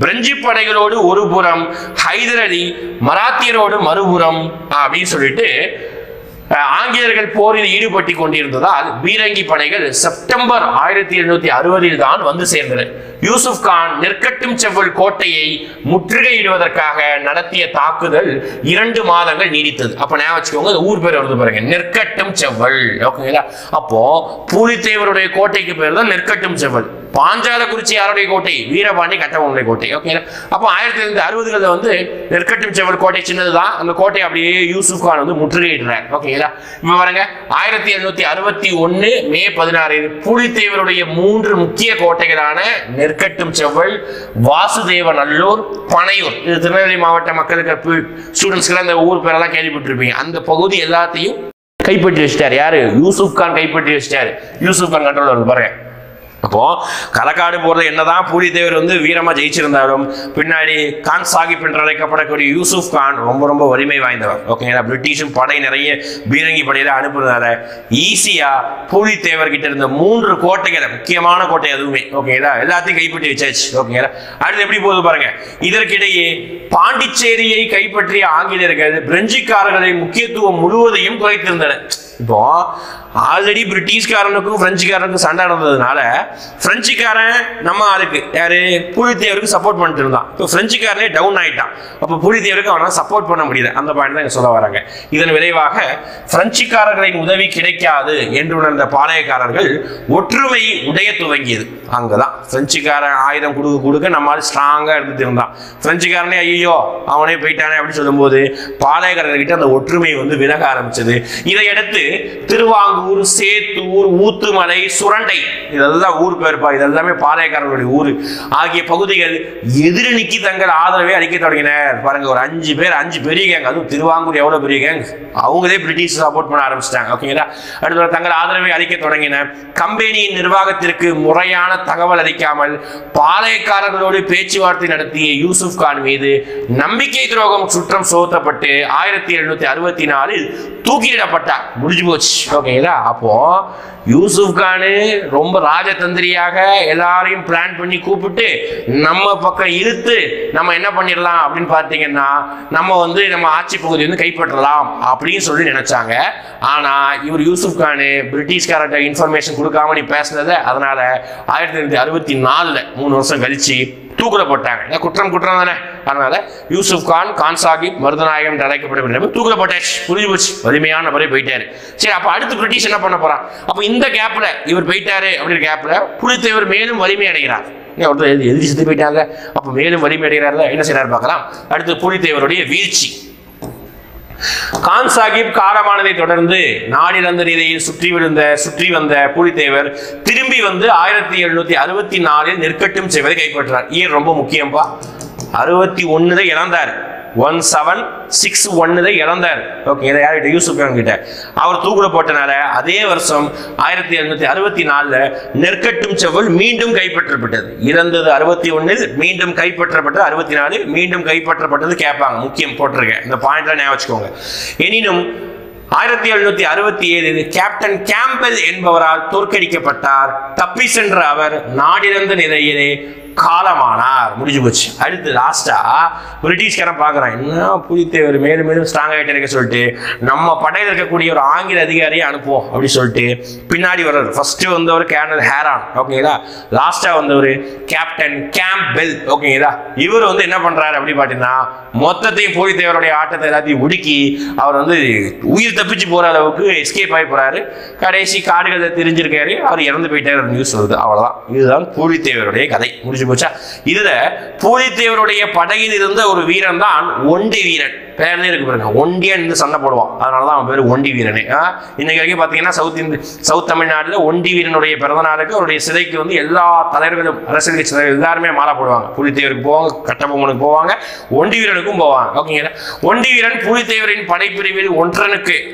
பிரெஞ்சு படைகளோடு ஒரு புறம், ஹைதர் அலி மராத்தியரோடு மறுபுறம் அப்படின்னு சொல்லிட்டு ஆங்கிலேயர்கள் போரில் ஈடுபட்டு கொண்டிருந்ததால் பீரங்கி படைகள் செப்டம்பர் 1760 தான் வந்து சேர்ந்தன. யூசுப் கான் நெற்கட்டும் செவ்வல் கோட்டையை முற்றுகையிடுவதற்காக நடத்திய தாக்குதல் 2 மாதங்கள் நீடித்தது. அப்ப ஞாபகம் வச்சுக்கோங்க, ஊர் பேர் வருது பாருங்க, நெற்கட்டும் செவ்வல். ஓகேங்களா. அப்போ பூலித்தேவருடைய கோட்டைக்கு பேர் தான் நெற்கட்டும் செவ்வல். பாஞ்சாலக்குறிச்சி யாருடைய கோட்டை? வீரபாண்டி கட்டபொம்மனுடைய கோட்டை. ஓகேங்களா. அப்போ 1760 வந்து நெற்கட்டும் செவ்வல் கோட்டை சின்னதுதான். அந்த கோட்டை அப்படியே யூசுப் கான் வந்து முற்றுகையிடுறார். ஓகேங்களா. இப்ப பாருங்க 1761 மே 16 பூலித்தேவருடைய 3 முக்கிய கோட்டைகளான நெற்கட்டும் செவ்வல், வாசுதேவநல்லூர், பனையூர், இது திருநெல்வேலி மாவட்ட மக்களுக்கு ஸ்டூடெண்ட்ஸ்க்கு அந்த ஊர் பேரெல்லாம் கேள்விப்பட்டிருப்பீங்க. அந்த பகுதி எல்லாத்தையும் கைப்பற்றி வச்சிட்டாரு. யாரு? யூசுப் கான் கைப்பற்றி வச்சிட்டாரு. யூசுப் கான் கண்ட்ரோல் வருது பாருங்க. அப்போ களக்காடு போறது என்னதான் பூலித்தேவர் வந்து வீரமா ஜெயிச்சிருந்தாலும் பின்னாடி கான் சாஹிப் என்று அழைக்கப்படக்கூடிய யூசுப் கான் ரொம்ப வலிமை வாய்ந்தவர். ஓகேங்களா. பிரிட்டிஷும் படை நிறைய பீரங்கி படையில அனுப்புறதால ஈஸியா பூலித்தேவர் கிட்ட இருந்த 3 கோட்டைகளை, முக்கியமான கோட்டை அதுவுமே, ஓகேங்களா, எல்லாத்தையும் கைப்பற்றி வச்சாச்சு. ஓகேங்களா. அடுத்து எப்படி போகுது பாருங்க. இதற்கிடையே பாண்டிச்சேரியை கைப்பற்றிய ஆங்கிலேயர்கள் பிரெஞ்சுக்காரர்களை முக்கியத்துவம் முழுவதையும் குறைத்திருந்தனர். இப்போ ஆல்ரெடி பிரிட்டிஷ்காரனுக்கும் பிரெஞ்சுக்காரனுக்கும் சண்டை நடந்ததுனால பிரெஞ்சுக்காரன் நம்ம ஆளுக்கு யாரு? பூலித்தேவருக்கு சப்போர்ட் பண்ணிட்டு இருந்தான். இப்போ பிரெஞ்சுக்காரனே டவுன் ஆயிட்டான். அப்போ பூலித்தேவருக்கு அவனால் சப்போர்ட் பண்ண முடியல. அந்த பாயிண்ட் தான் சொல்ல வராங்க. இதன் விளைவாக பிரெஞ்சுக்காரர்களின் உதவி கிடைக்காது என்று உணர்ந்த பாளையக்காரர்கள் ஒற்றுமை உடைய துவங்கியது. அங்கதான் பிரெஞ்சுக்காரன் ஆயுதம் கொடுக்க நம்மளால ஸ்ட்ராங்கா இருந்துட்டு இருந்தான். பிரெஞ்சுக்காரனே ஐயோ அவனே போயிட்டானே அப்படின்னு சொல்லும் போது பாளையக்காரர்கிட்ட அந்த ஒற்றுமை வந்து விலக ஆரம்பிச்சது. இதையடுத்து திருவாங்கூர், சேத்தூர், ஊத்துமலை, சுரண்டை, இதெல்லாம் ஊர் பேர்ப்பா, இதெல்லாமே பாளையக்காரர்களுடைய ஊர் ஆகிய பகுதிகள் எதிரணிக்கு தங்கள் ஆதரவை அளிக்க தொடங்கினர். பாருங்க, ஒரு 5 பேர், 5 பெரிய கேங். அதுவும் திருவாங்கூர் எவ்வளவு பெரிய கேங், அவங்களே பிரிட்டிஷ் சப்போர்ட் பண்ண ஆரம்பிச்சிட்டாங்க. ஓகேங்களா. அடுத்து தங்கள் ஆதரவை அளிக்க தொடங்கின. கம்பெனியின் நிர்வாகத்திற்கு முறையான தகவல் அளிக்காமல் பாளையக்காரர்களோடு பேச்சுவார்த்தை நடத்திய யூசுப் கான் மீது நம்பிக்கை துரோகம் குற்றம் சுமத்தப்பட்டு 1764 தூக்கிலிடப்பட்டார். முடிஞ்சு போச்சு. ஓகேங்களா. அப்போ யூசுப் கானு ரொம்ப ராஜதந்திரியாக எல்லாரையும் பிளான் பண்ணி கூப்பிட்டு நம்ம பக்கம் இழுத்து நம்ம என்ன பண்ணிடலாம் அப்படின்னு பார்த்தீங்கன்னா நம்ம ஆட்சி பகுதி வந்து கைப்பற்றலாம் அப்படின்னு சொல்லி நினைச்சாங்க. ஆனா இவர் யூசுப் கானு பிரிட்டிஷ்காரர்கிட்ட இன்ஃபர்மேஷன் கொடுக்காம நீ பேசுனது, அதனால 1964 3 வருஷம் கழிச்சு தூக்குல போட்டாங்க. குற்றம் குற்றம் தானே. அதனால யூசுப் கான், கான் சாஹிப், மருதநாயகம் என்று அழைக்கப்பட்ட தூக்குல போட்டாச்சு. புரிஞ்சு போச்சு, வலிமையான முறை போயிட்டாரு. சரி, அப்ப அடுத்து பிரிட்டிஷ் என்ன பண்ண போறான்? அப்ப இந்த கேப்ல இவர் போயிட்டாரு அப்படிங்கிற கேப்ல புலித்தேவர் மேலும் வலிமை அடைகிறார். எதிரி செத்து போயிட்டாங்க, அப்ப மேலும் வலிமை அடைகிறார். என்ன செய்யறாரு பார்க்கலாம். அடுத்து புலித்தேவருடைய வீழ்ச்சி. கான் சாஹிப் காலமானதை தொடர்ந்து நாடிழந்த நிலையில் சுற்றி வந்த புலித்தேவர் திரும்பி வந்து 1764 நெற்கட்டும் செய்வதை கைப்பற்றார். இயர் ரொம்ப முக்கியம்பா. 61 இழந்தார். 1761 இழந்தார். ஓகே, இதை யார்கிட்ட? யூசுப் கான் கிட்ட. அவர் தூக்குல போட்டனால அதே வருஷம் 1764 நெற்கட்டும் செவ்வல் மீண்டும் கைப்பற்றப்பட்டது. இறந்தது 61, மீண்டும் கைப்பற்றப்பட்டது 64, மீண்டும் கைப்பற்றப்பட்டது கேட்பாங்க. முக்கியம் போட்டிருக்கேன், இந்த பாயிண்ட்ல ஞாபகம் வச்சுக்கோங்க. எனினும் 1767 கேப்டன் கேம்பெல் என்பவரால் தோற்கடிக்கப்பட்டார். தப்பி சென்ற அவர் நாடிழந்த நிலையிலே காலமானார். முடிஞ்சு போச்சு. அடுத்து லாஸ்டா பிரிட்டிஷ்காரன் பாக்குறான், என்ன புலித்தேவர் மேலும் மேலும் ஸ்ட்ராங் ஆகிட்டே இருக்க சொல்லிட்டு நம்ம படையில் இருக்கக்கூடிய ஒரு ஆங்கில அதிகாரியை அனுப்புவோம் அப்படின்னு சொல்லிட்டு பின்னாடி வர்றாரு. ஃபர்ஸ்ட் வந்தவர் கேர்னல் ஹேரான். ஓகேங்களா. லாஸ்டா வந்தவர் கேப்டன் கேம்பெல். ஓகேங்களா. இவர் வந்து என்ன பண்றாரு அப்படி பாத்தீங்கன்னா மொத்தத்தையும் புலித்தேவருடைய ஆட்டத்தை எல்லாத்தையும் ஒடுக்கி அவர் வந்து உயிர் தப்பிச்சு போற அளவுக்கு எஸ்கேப் ஆகி போறாரு. கடைசி காடுகளை தெரிஞ்சிருக்காரு, அவர் இறந்து போயிட்டாரு நியூஸ் வருது. அவ்வளவுதான். இதுதான் புலித்தேவருடைய கதை. முடிஞ்சு போச்சா. இதுல புலித்தேவருடைய படையில் இருந்த ஒரு வீரன் தான் ஒண்டி வீரன். பேர்ல இருக்கு பாருங்க, ஒண்டியன் சண்டை போடுவான். அதனாலதான் அவன் பேரு ஒண்டி வீரனே. இன்னைக்கு வரைக்கும் பாத்தீங்கன்னா சவுத் தமிழ்நாடுல ஒண்டி வீரனுடைய பிறந்த நாளுக்கு அவருடைய சிலைக்கு வந்து எல்லா தலைவர்களும், அரசியல் கட்சி தலைவர்கள் எல்லாருமே மாலை போடுவாங்க. புலித்தேவருக்கு போவாங்க, கட்டபொம்மனுக்கு போவாங்க, ஒண்டி வீரனுக்கும் போவாங்க. ஓகேங்களா. ஒண்டி வீரன் புலித்தேவரின் படைப்பிரிவில்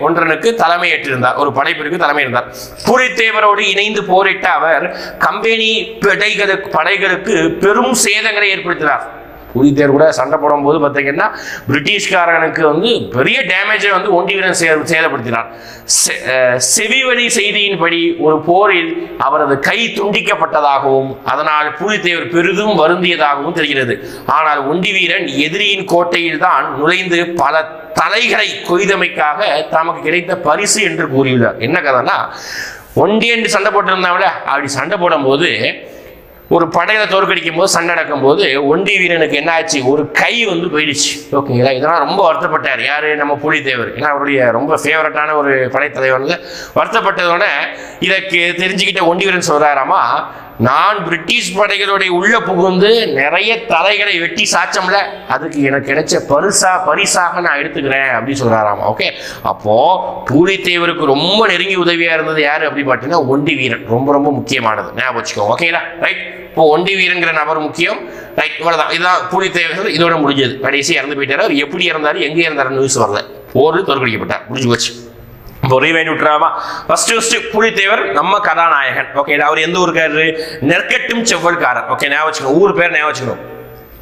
ஒன்றனுக்கு தலைமை ஏற்றிருந்தார். ஒரு படைப்பிரிவுக்கு தலைமை இருந்தார். புலித்தேவரோடு இணைந்து போரிட்ட அவர் கம்பெனி படைகளுக்கு பெரும் சேதங்களை ஏற்படுத்தினார். புலித்தேவர் கூட சண்டை போடும் போது பார்த்தீங்கன்னா பிரிட்டிஷ்காரனுக்கு வந்து பெரிய டேமேஜை வந்து ஒண்டி வீரன் சேதப்படுத்தினார். செவிவழி செய்தியின்படி ஒரு போரில் அவரது கை துண்டிக்கப்பட்டதாகவும் அதனால் புலித்தேவர் பெரிதும் வருந்தியதாகவும் தெரிகிறது. ஆனால் ஒண்டி வீரன் எதிரியின் கோட்டையில் தான் நுழைந்து பல தலைகளை கொய்தமைக்காக தமக்கு கிடைத்த பரிசு என்று கூறியுள்ளார். என்ன கதைன்னா, ஒண்டி என்று சண்டை போட்டிருந்தாங்களே, அப்படி சண்டை போடும் போது ஒரு படையில தோற்கடிக்கும் போது, சண்டை நடக்கும் போது ஒண்டி வீரனுக்கு என்ன ஆச்சு, ஒரு கை வந்து போயிடுச்சு. ஓகேங்களா. இதெல்லாம் ரொம்ப வருத்தப்பட்டார். யாரு? நம்ம புலித்தேவர். ஏன்னா அவருடைய ரொம்ப ஃபேவரட்டான ஒரு படைத்தலைவர். வருத்தப்பட்டதோட இதற்கு தெரிஞ்சுக்கிட்ட ஒண்டி வீரன் சொல்றாராமா, நான் பிரிட்டிஷ் படைகளுடைய உள்ள புகுந்து நிறைய தலைகளை வெட்டி சாச்சம்ல, அதுக்கு எனக்கு கிடைச்ச பரிசாக நான் எடுத்துக்கிறேன் அப்படின்னு சொல்றாராமா. ஓகே. அப்போ புலித்தேவருக்கு ரொம்ப நெருங்கி உதவியா இருந்தது யாரு அப்படி பார்த்தீங்கன்னா ஒண்டி வீரன். ரொம்ப ரொம்ப முக்கியமானது, ஞாபகம் வச்சுக்கோங்க. ஓகேங்களா. ரைட். இப்போ ஒண்டி வீரங்கிற நபர் முக்கியம். ரைட். இவ்வளவுதான். இதுதான் புலித்தேவர். இதோட முடிஞ்சது. கடைசி இறந்து போயிட்டாரு. அவர் எப்படி இறந்தாரு, எங்க இறந்தாரு நியூஸ் வரல. போர் தோற்கடிக்கப்பட்டார். முடிஞ்சு போச்சு. புலித்தேவர் நம்ம கதாநாயகன். ஓகே. அவர் எந்த ஊருக்காரரு? நெற்கட்டும் செவ்வல்காரர். ஓகே, ஞாபகம் வச்சுக்கோங்க. ஊர் பேர் ஞாபகம் வச்சுக்கணும்.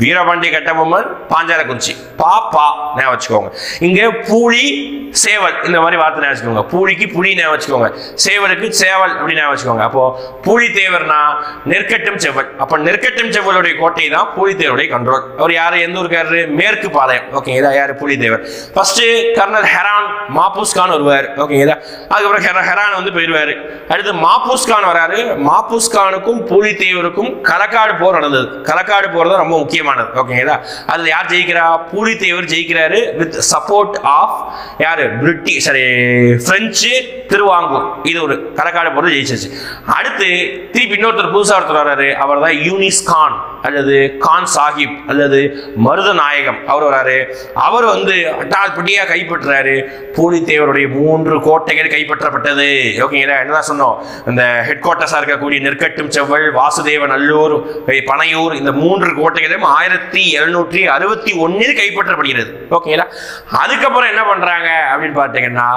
வீரபாண்டிய கட்டபொம்மன், பாஞ்சாலக்குறிச்சி. பாப்பா ஞாபகம் வச்சுக்கோங்க. இங்க புலி சேவல் இந்த மாதிரி வார்த்தை ஞாபகம் வச்சுக்கோங்க. புலிக்கு புலி ஞாபகம் வச்சுக்கோங்க, சேவலுக்கு சேவல் அப்படின்னு ஞாபகம் வச்சுக்கோங்க. அப்போ புலித்தேவர்னா நெற்கட்டும் செவ்வல். அப்ப நெற்கட்டும் செவ்வலுடைய கோட்டை தான் புலித்தேவருடைய கண்ட்ரோல். அவர் யாரு? எந்த ஊருக்காரரு? மேற்கு பாளையம். ஓகே. இதான் யாரு? Pulithevar. First colonel Heron Mahfuz Khan வருவார். ஓகே. அதுக்கப்புறம் ஹெரான் வந்து போயிடுவாரு. அடுத்து மாபூஸ் கான் வராரு. மாபூஸ் கானுக்கும் புலித்தேவருக்கும் களக்காடு போர் நடந்தது. களக்காடு போர் தான் ரொம்ப முக்கியமானது. ஓகேங்களா. அதுல யார் ஜெயிக்கிறா? புலித்தேவர் ஜெயிக்கிறாரு வித் சப்போர்ட் ஆஃப் யாரு? British French Travancore. இது ஒரு களக்காடு போர் ஜெயிச்சிச்சு. அடுத்து திருப்பி இன்னொருத்தர் புதுசா ஒருத்தர் வர்றாரு. அவர் தான் யூனிஸ் கான் அல்லது கான் சாஹிப் அல்லது மருதநாயகம். அவர் வராரு. அவர் வந்து அட்டால்பட்டியா கைப்பற்றாரு. புலித்தேவருடைய 3 கோட்டைகள் கைப்பற்றப்பட்டது. ஓகேங்களா. என்னதான் சொன்னோம், இந்த ஹெட் குவார்ட்டர்ஸா இருக்கக்கூடிய நெற்கட்டும் செவ்வல், வாசுதேவ நல்லூர், பனையூர், இந்த 3 கோட்டைகளும் 1761 கைப்பற்றப்படுகிறது. ஓகேங்களா. அதுக்கப்புறம் என்ன பண்றாங்க அப்படின்னு பார்த்தீங்கன்னா,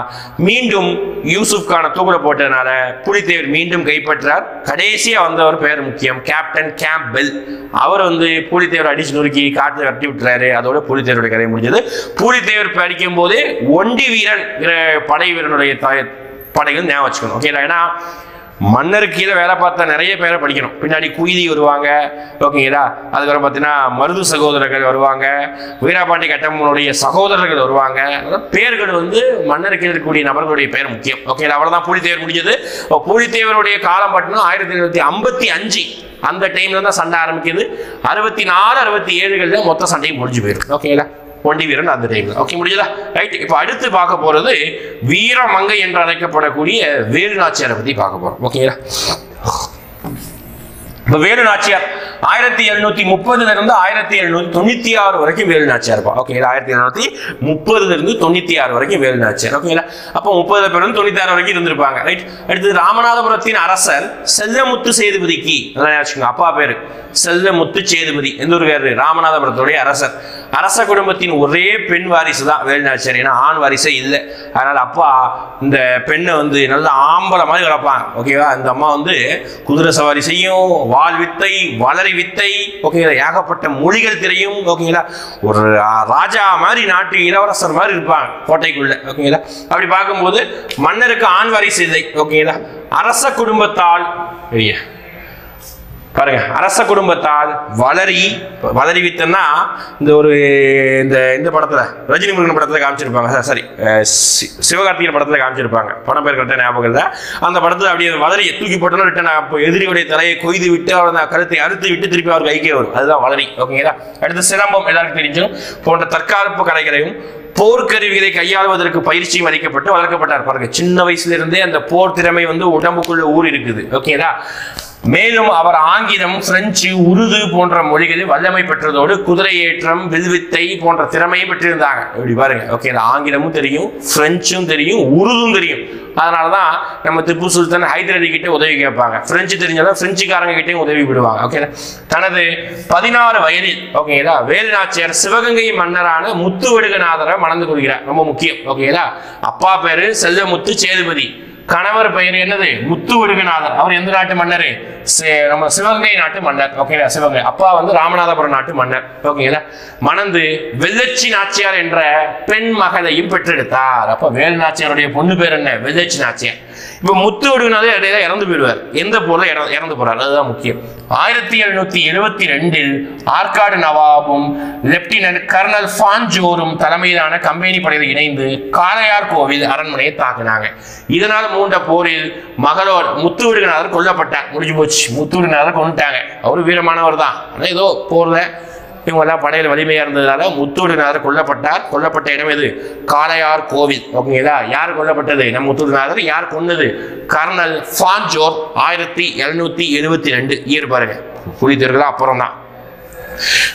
மீண்டும் யூசுப் கான தூக்குல போட்டதுனால புலித்தேவர் மீண்டும் கைப்பற்றார். கடைசியா வந்தவர் பேர் முக்கியம், கேப்டன் கேம்பெல். அவர் வந்து புலித்தேவர் அடிச்சு நொறுக்கி காட்டுல வெட்டி விட்டுறாரு. அதோட புலித்தேவருடைய கதை முடிஞ்சது. புலித்தேவர் படிக்கும் போது ஒண்டி வீரன் படை வீரனுடைய படைகள் ஞாபகம் வச்சுக்கணும். ஓகேங்களா. ஏன்னா மன்னருக்கு கீழே வேலை பார்த்தா நிறைய பேரை படிக்கணும். பின்னாடி குயிலி வருவாங்க. ஓகேங்களா. அதுக்கப்புறம் பார்த்தீங்கன்னா மருது சகோதரர்கள் வருவாங்க, வீரபாண்டி கட்டபொம்மனுடைய சகோதரர்கள் வருவாங்க. பேர்கள் வந்து மன்னருக்கு இருக்கக்கூடிய நபர்களுடைய பேர் முக்கியம். ஓகேங்களா. அவ்வளவுதான் புலித்தேவர் முடிஞ்சது. புலித்தேவருடைய காலம் பார்த்தீங்கன்னா 1755 அந்த டைம்ல தான் சண்டை ஆரம்பிக்குது. 64 67 மொத்த சண்டையும் முடிஞ்சு போயிடும். ஓகேங்களா, ஒண்டி வீரன் அந்த டைம்ல. ஓகே, முடிஞ்சதா? ரைட். இப்போ அடுத்து பார்க்க போறது வீரமங்கை என்று அழைக்கப்படக்கூடிய வேலு நாச்சியாரை பத்தி பார்க்க போறோம். ஓகேங்களா, இப்போ வேலு நாச்சியார் 1730 இருந்து 1796 வரைக்கும் வேலு நாச்சியார் இருப்பா. ஓகேங்களா, 1730 இருந்து 96 வரைக்கும் வேலு நாச்சியார். ஓகேங்களா, அப்போ 30 பேர் 96 வரைக்கும் இருந்திருப்பாங்க. ரைட். அடுத்து ராமநாதபுரத்தின் அரசர் செல்லமுத்து சேதுபதிக்கு அப்பா பேரு செல்லமுத்து சேதுபதி. எந்த ஒரு பேரு? ராமநாதபுரத்துடைய அரசர். அரச குடும்பத்தின் ஒரே பெண் வாரிசு தான் வேலு நாச்சியார். ஏன்னா ஆண் வாரிசே இல்லை. அதனால அப்பா இந்த பெண்ணை வந்து நல்ல ஆம்பளை மாதிரி வளர்ப்பாங்க. ஓகேவா, இந்த அம்மா வந்து குதிரை சவாரி செய்யும், வால் வித்தை, வளரி வித்தை, ஓகேங்களா, ஏகப்பட்ட மொழிகள் தெரியும். ஓகேங்களா, ஒரு ராஜா மாதிரி, நாட்டு இளவரசர் மாதிரி இருப்பாங்க கோட்டைக்குள்ள. ஓகேங்களா, அப்படி பார்க்கும்போது மன்னருக்கு ஆண் வாரிசு இல்லை. ஓகேங்களா, அரச குடும்பத்தால் பாருங்க, அரச குடும்பத்தால் வளரி வித்தன்னா இந்த ஒரு இந்த படத்துல ரஜினி முருகன் படத்துல காமிச்சிருப்பாங்க. சரி, சிவகார்த்திகேயன் படத்துல காமிச்சிருப்பாங்க. படம் பேர் கரெக்டாக ஞாபகம் இல்லை. அந்த படத்துல அப்படியே வளரியை தூக்கி போட்டோன்னா ரிட்டன் எதிரியுடைய தலையை கொய்து விட்டு அவர் கருத்தை அறுத்து விட்டு திருப்பி அவர் கைக்கே வரும். அதுதான் வளரி. ஓகேங்களா, அடுத்து சிலம்பம் எல்லாருக்கும் தெரிஞ்சும் போன்ற தற்காப்பு கலைகளையும் போர்க்கருவிகளை கையாளுவதற்கு பயிற்சியும் அளிக்கப்பட்டு வளர்க்கப்பட்டார். பாருங்க, சின்ன வயசுல இருந்தே அந்த போர் திறமை வந்து உடம்புக்குள்ள ஊறி இருக்குது. ஓகேங்களா, மேலும் அவர் ஆங்கிலம், பிரெஞ்சு, உருது போன்ற மொழிகளில் வல்லமை பெற்றதோடு குதிரை ஏற்றம், வில்வித்தை போன்ற திறமையும் பெற்றிருந்தாங்க. இப்படி பாருங்க. ஓகே, ஆங்கிலமும் தெரியும், பிரெஞ்சும் தெரியும், உருதும் தெரியும். அதனாலதான் நம்ம திப்பு சுல்தான் ஹைதர் அலி கிட்ட உதவி கேட்பாங்க. பிரெஞ்சு தெரிஞ்சாலும் பிரெஞ்சுக்காரங்க கிட்டையும் உதவி விடுவாங்க. ஓகே, தனது 16 வயதில் ஓகேங்களா வேலு நாச்சியார் சிவகங்கை மன்னரான முத்துவடுகநாதரை மணந்து கொள்கிறார். ரொம்ப முக்கியம். ஓகேங்களா, அப்பா பேரு செல்லமுத்து சேதுபதி, கணவர் பெயர் என்னது? முத்துவடுகநாதர். அவர் எந்த நாட்டு மன்னர்? நம்ம சிவகங்கை நாட்டு மன்னர். ஓகேங்களா, சிவகங்கை. அப்பா வந்து ராமநாதபுரம் நாட்டு மன்னர். ஓகேங்களா, மணந்து வெள்ளச்சி நாச்சியார் என்ற பெண் மகளையும் பெற்றெடுத்தார். அப்ப வேலு நாச்சியாருடைய பொண்ணு பேர் என்ன? வெள்ளச்சி நாச்சியார். இப்ப முத்துவடுகநாதர் இடையில இறந்து போயிடுவார். எந்த போர்ல இறந்து போறாரு? அதுதான் முக்கியம். 1772 ஆற்காடு நவாபும் லெப்டினன்ட் கர்னல் ஃபான்ஜோரும் தலைமையிலான கம்பெனி படையில் இணைந்து காளையார் கோவில் அரண்மனையை தாக்கினாங்க. இதனால் மூண்ட போரில் மகளோர் முத்துவடுகநாதர் கொல்லப்பட்டார். முடிஞ்சு போச்சு. முத்துவடுகநாதர் கொண்டுட்டாங்க. அவரு வீரமானவர் தான். ஆனால் ஏதோ போர்ல இவங்க எல்லாம் படையில் வலிமையா இருந்ததுனால முத்துவடுகநாதர் கொல்லப்பட்டார். கொல்லப்பட்ட இடம் எது? காளையார் கோவில். ஓகேங்களா, யார் கொல்லப்பட்டது? நம்ம முத்துவடுகநாதர். யார் கொன்னது? கர்னல் ஃபான்ஜோர். 1772 இயர் பாருங்க. புரியுதுங்களா? அப்புறம் தான்.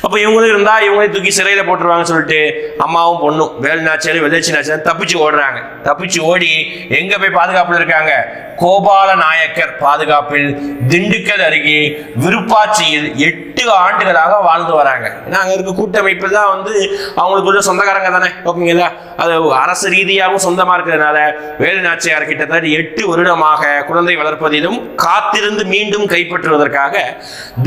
அப்ப இவங்களும் இருந்தா இவங்களே தூக்கி சிறையில போட்டுருவாங்க சொல்லிட்டு அம்மாவும் பொண்ணும் வேலு நாச்சியார் வெள்ளச்சி நாச்சியார் தப்பிச்சு ஓடுறாங்க. தப்பிச்சு ஓடி எங்க போய் பாதுகாப்புல இருக்காங்க? கோபால நாயக்கர் பாதுகாப்பில் திண்டுக்கல் அருகே விருப்பாட்சியில் 8 ஆண்டுகளாக வாழ்ந்து வராங்க. ஏன்னா அங்க இருக்க கூட்டமைப்பு தான் வந்து அவங்களுக்கு சொந்தக்காரங்க தானே. ஓகேங்களா, அது அரசு ரீதியாகவும் சொந்தமா இருக்கிறதுனால வேலு நாச்சியார் கிட்டத்தட்ட 8 வருடமாக குழந்தை வளர்ப்பதிலும் காத்திருந்து மீண்டும் கைப்பற்றுவதற்காக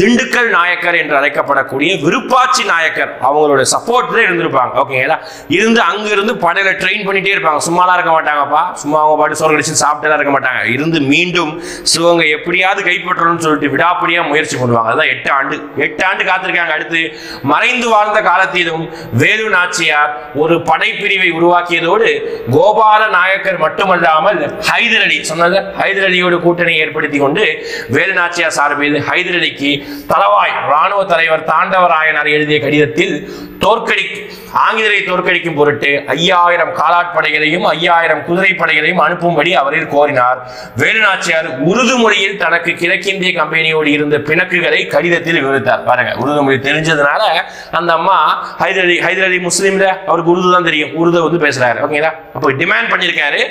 திண்டுக்கல் நாயக்கர் என்று அழைக்கப்படக்கூடிய விருப்பாட்சி நாயக்கர் அவங்களோட சப்போர்ட்ல இருந்திருப்பாங்க. ஓகேங்களா, இருந்து அங்க இருந்து படையில ட்ரெயின் பண்ணிட்டே இருப்பாங்க. சும்மாலாம் இருக்க மாட்டாங்கப்பா. சும்மா அவங்க பாட்டு சோறு கடிச்சு சாப்பிட்டுலாம் இருக்க மாட்டாங்க. இருந்து மீண்டும் சிவகங்கை எப்படியாவது கைப்பற்றணும்னு சொல்லிட்டு விடாப்படியா முயற்சி பண்ணுவாங்க. அதான் 8 ஆண்டு காத்திருக்காங்க. அடுத்து மறைந்து வாழ்ந்த காலத்திலும் வேலு நாச்சியார் ஒரு படைப்பிரிவை உருவாக்கியதோடு கோபால நாயக்கர் மட்டுமல்லாமல் ஹைதர் அலி சொன்னது ஹைதர் அலியோடு கூட்டணி ஏற்படுத்தி கொண்டு வேலு நாச்சியார் சார்பில் ஹைதர் அலிக்கு தளவாய் ராணுவ தலைவர் தாண்டவராயனார் எழுதிய கடிதத்தில் ஆங்கிலேயரை தோற்கடிக்கும் பொருட்டு 5000 காலாட்படைகளையும் 5000 குதிரை படைகளையும் அனுப்பும்படி அவரில் கோரினார். வேலு நாச்சியார் உருது மொழியில் தனக்கு கிழக்கிந்திய கம்பெனியோடு இருந்த பிணக்குகளை கடிதத்தில் விவரித்தார். பாருங்க, உருது மொழி தெரிஞ்சதுனால அந்த அம்மா ஹைதர் அலி முஸ்லீம்ல அவருக்கு உருது தான் தெரியும். உருது வந்து பேசுறாரு. ஓகேங்களா, அப்போ டிமாண்ட் பண்ணிருக்காரு.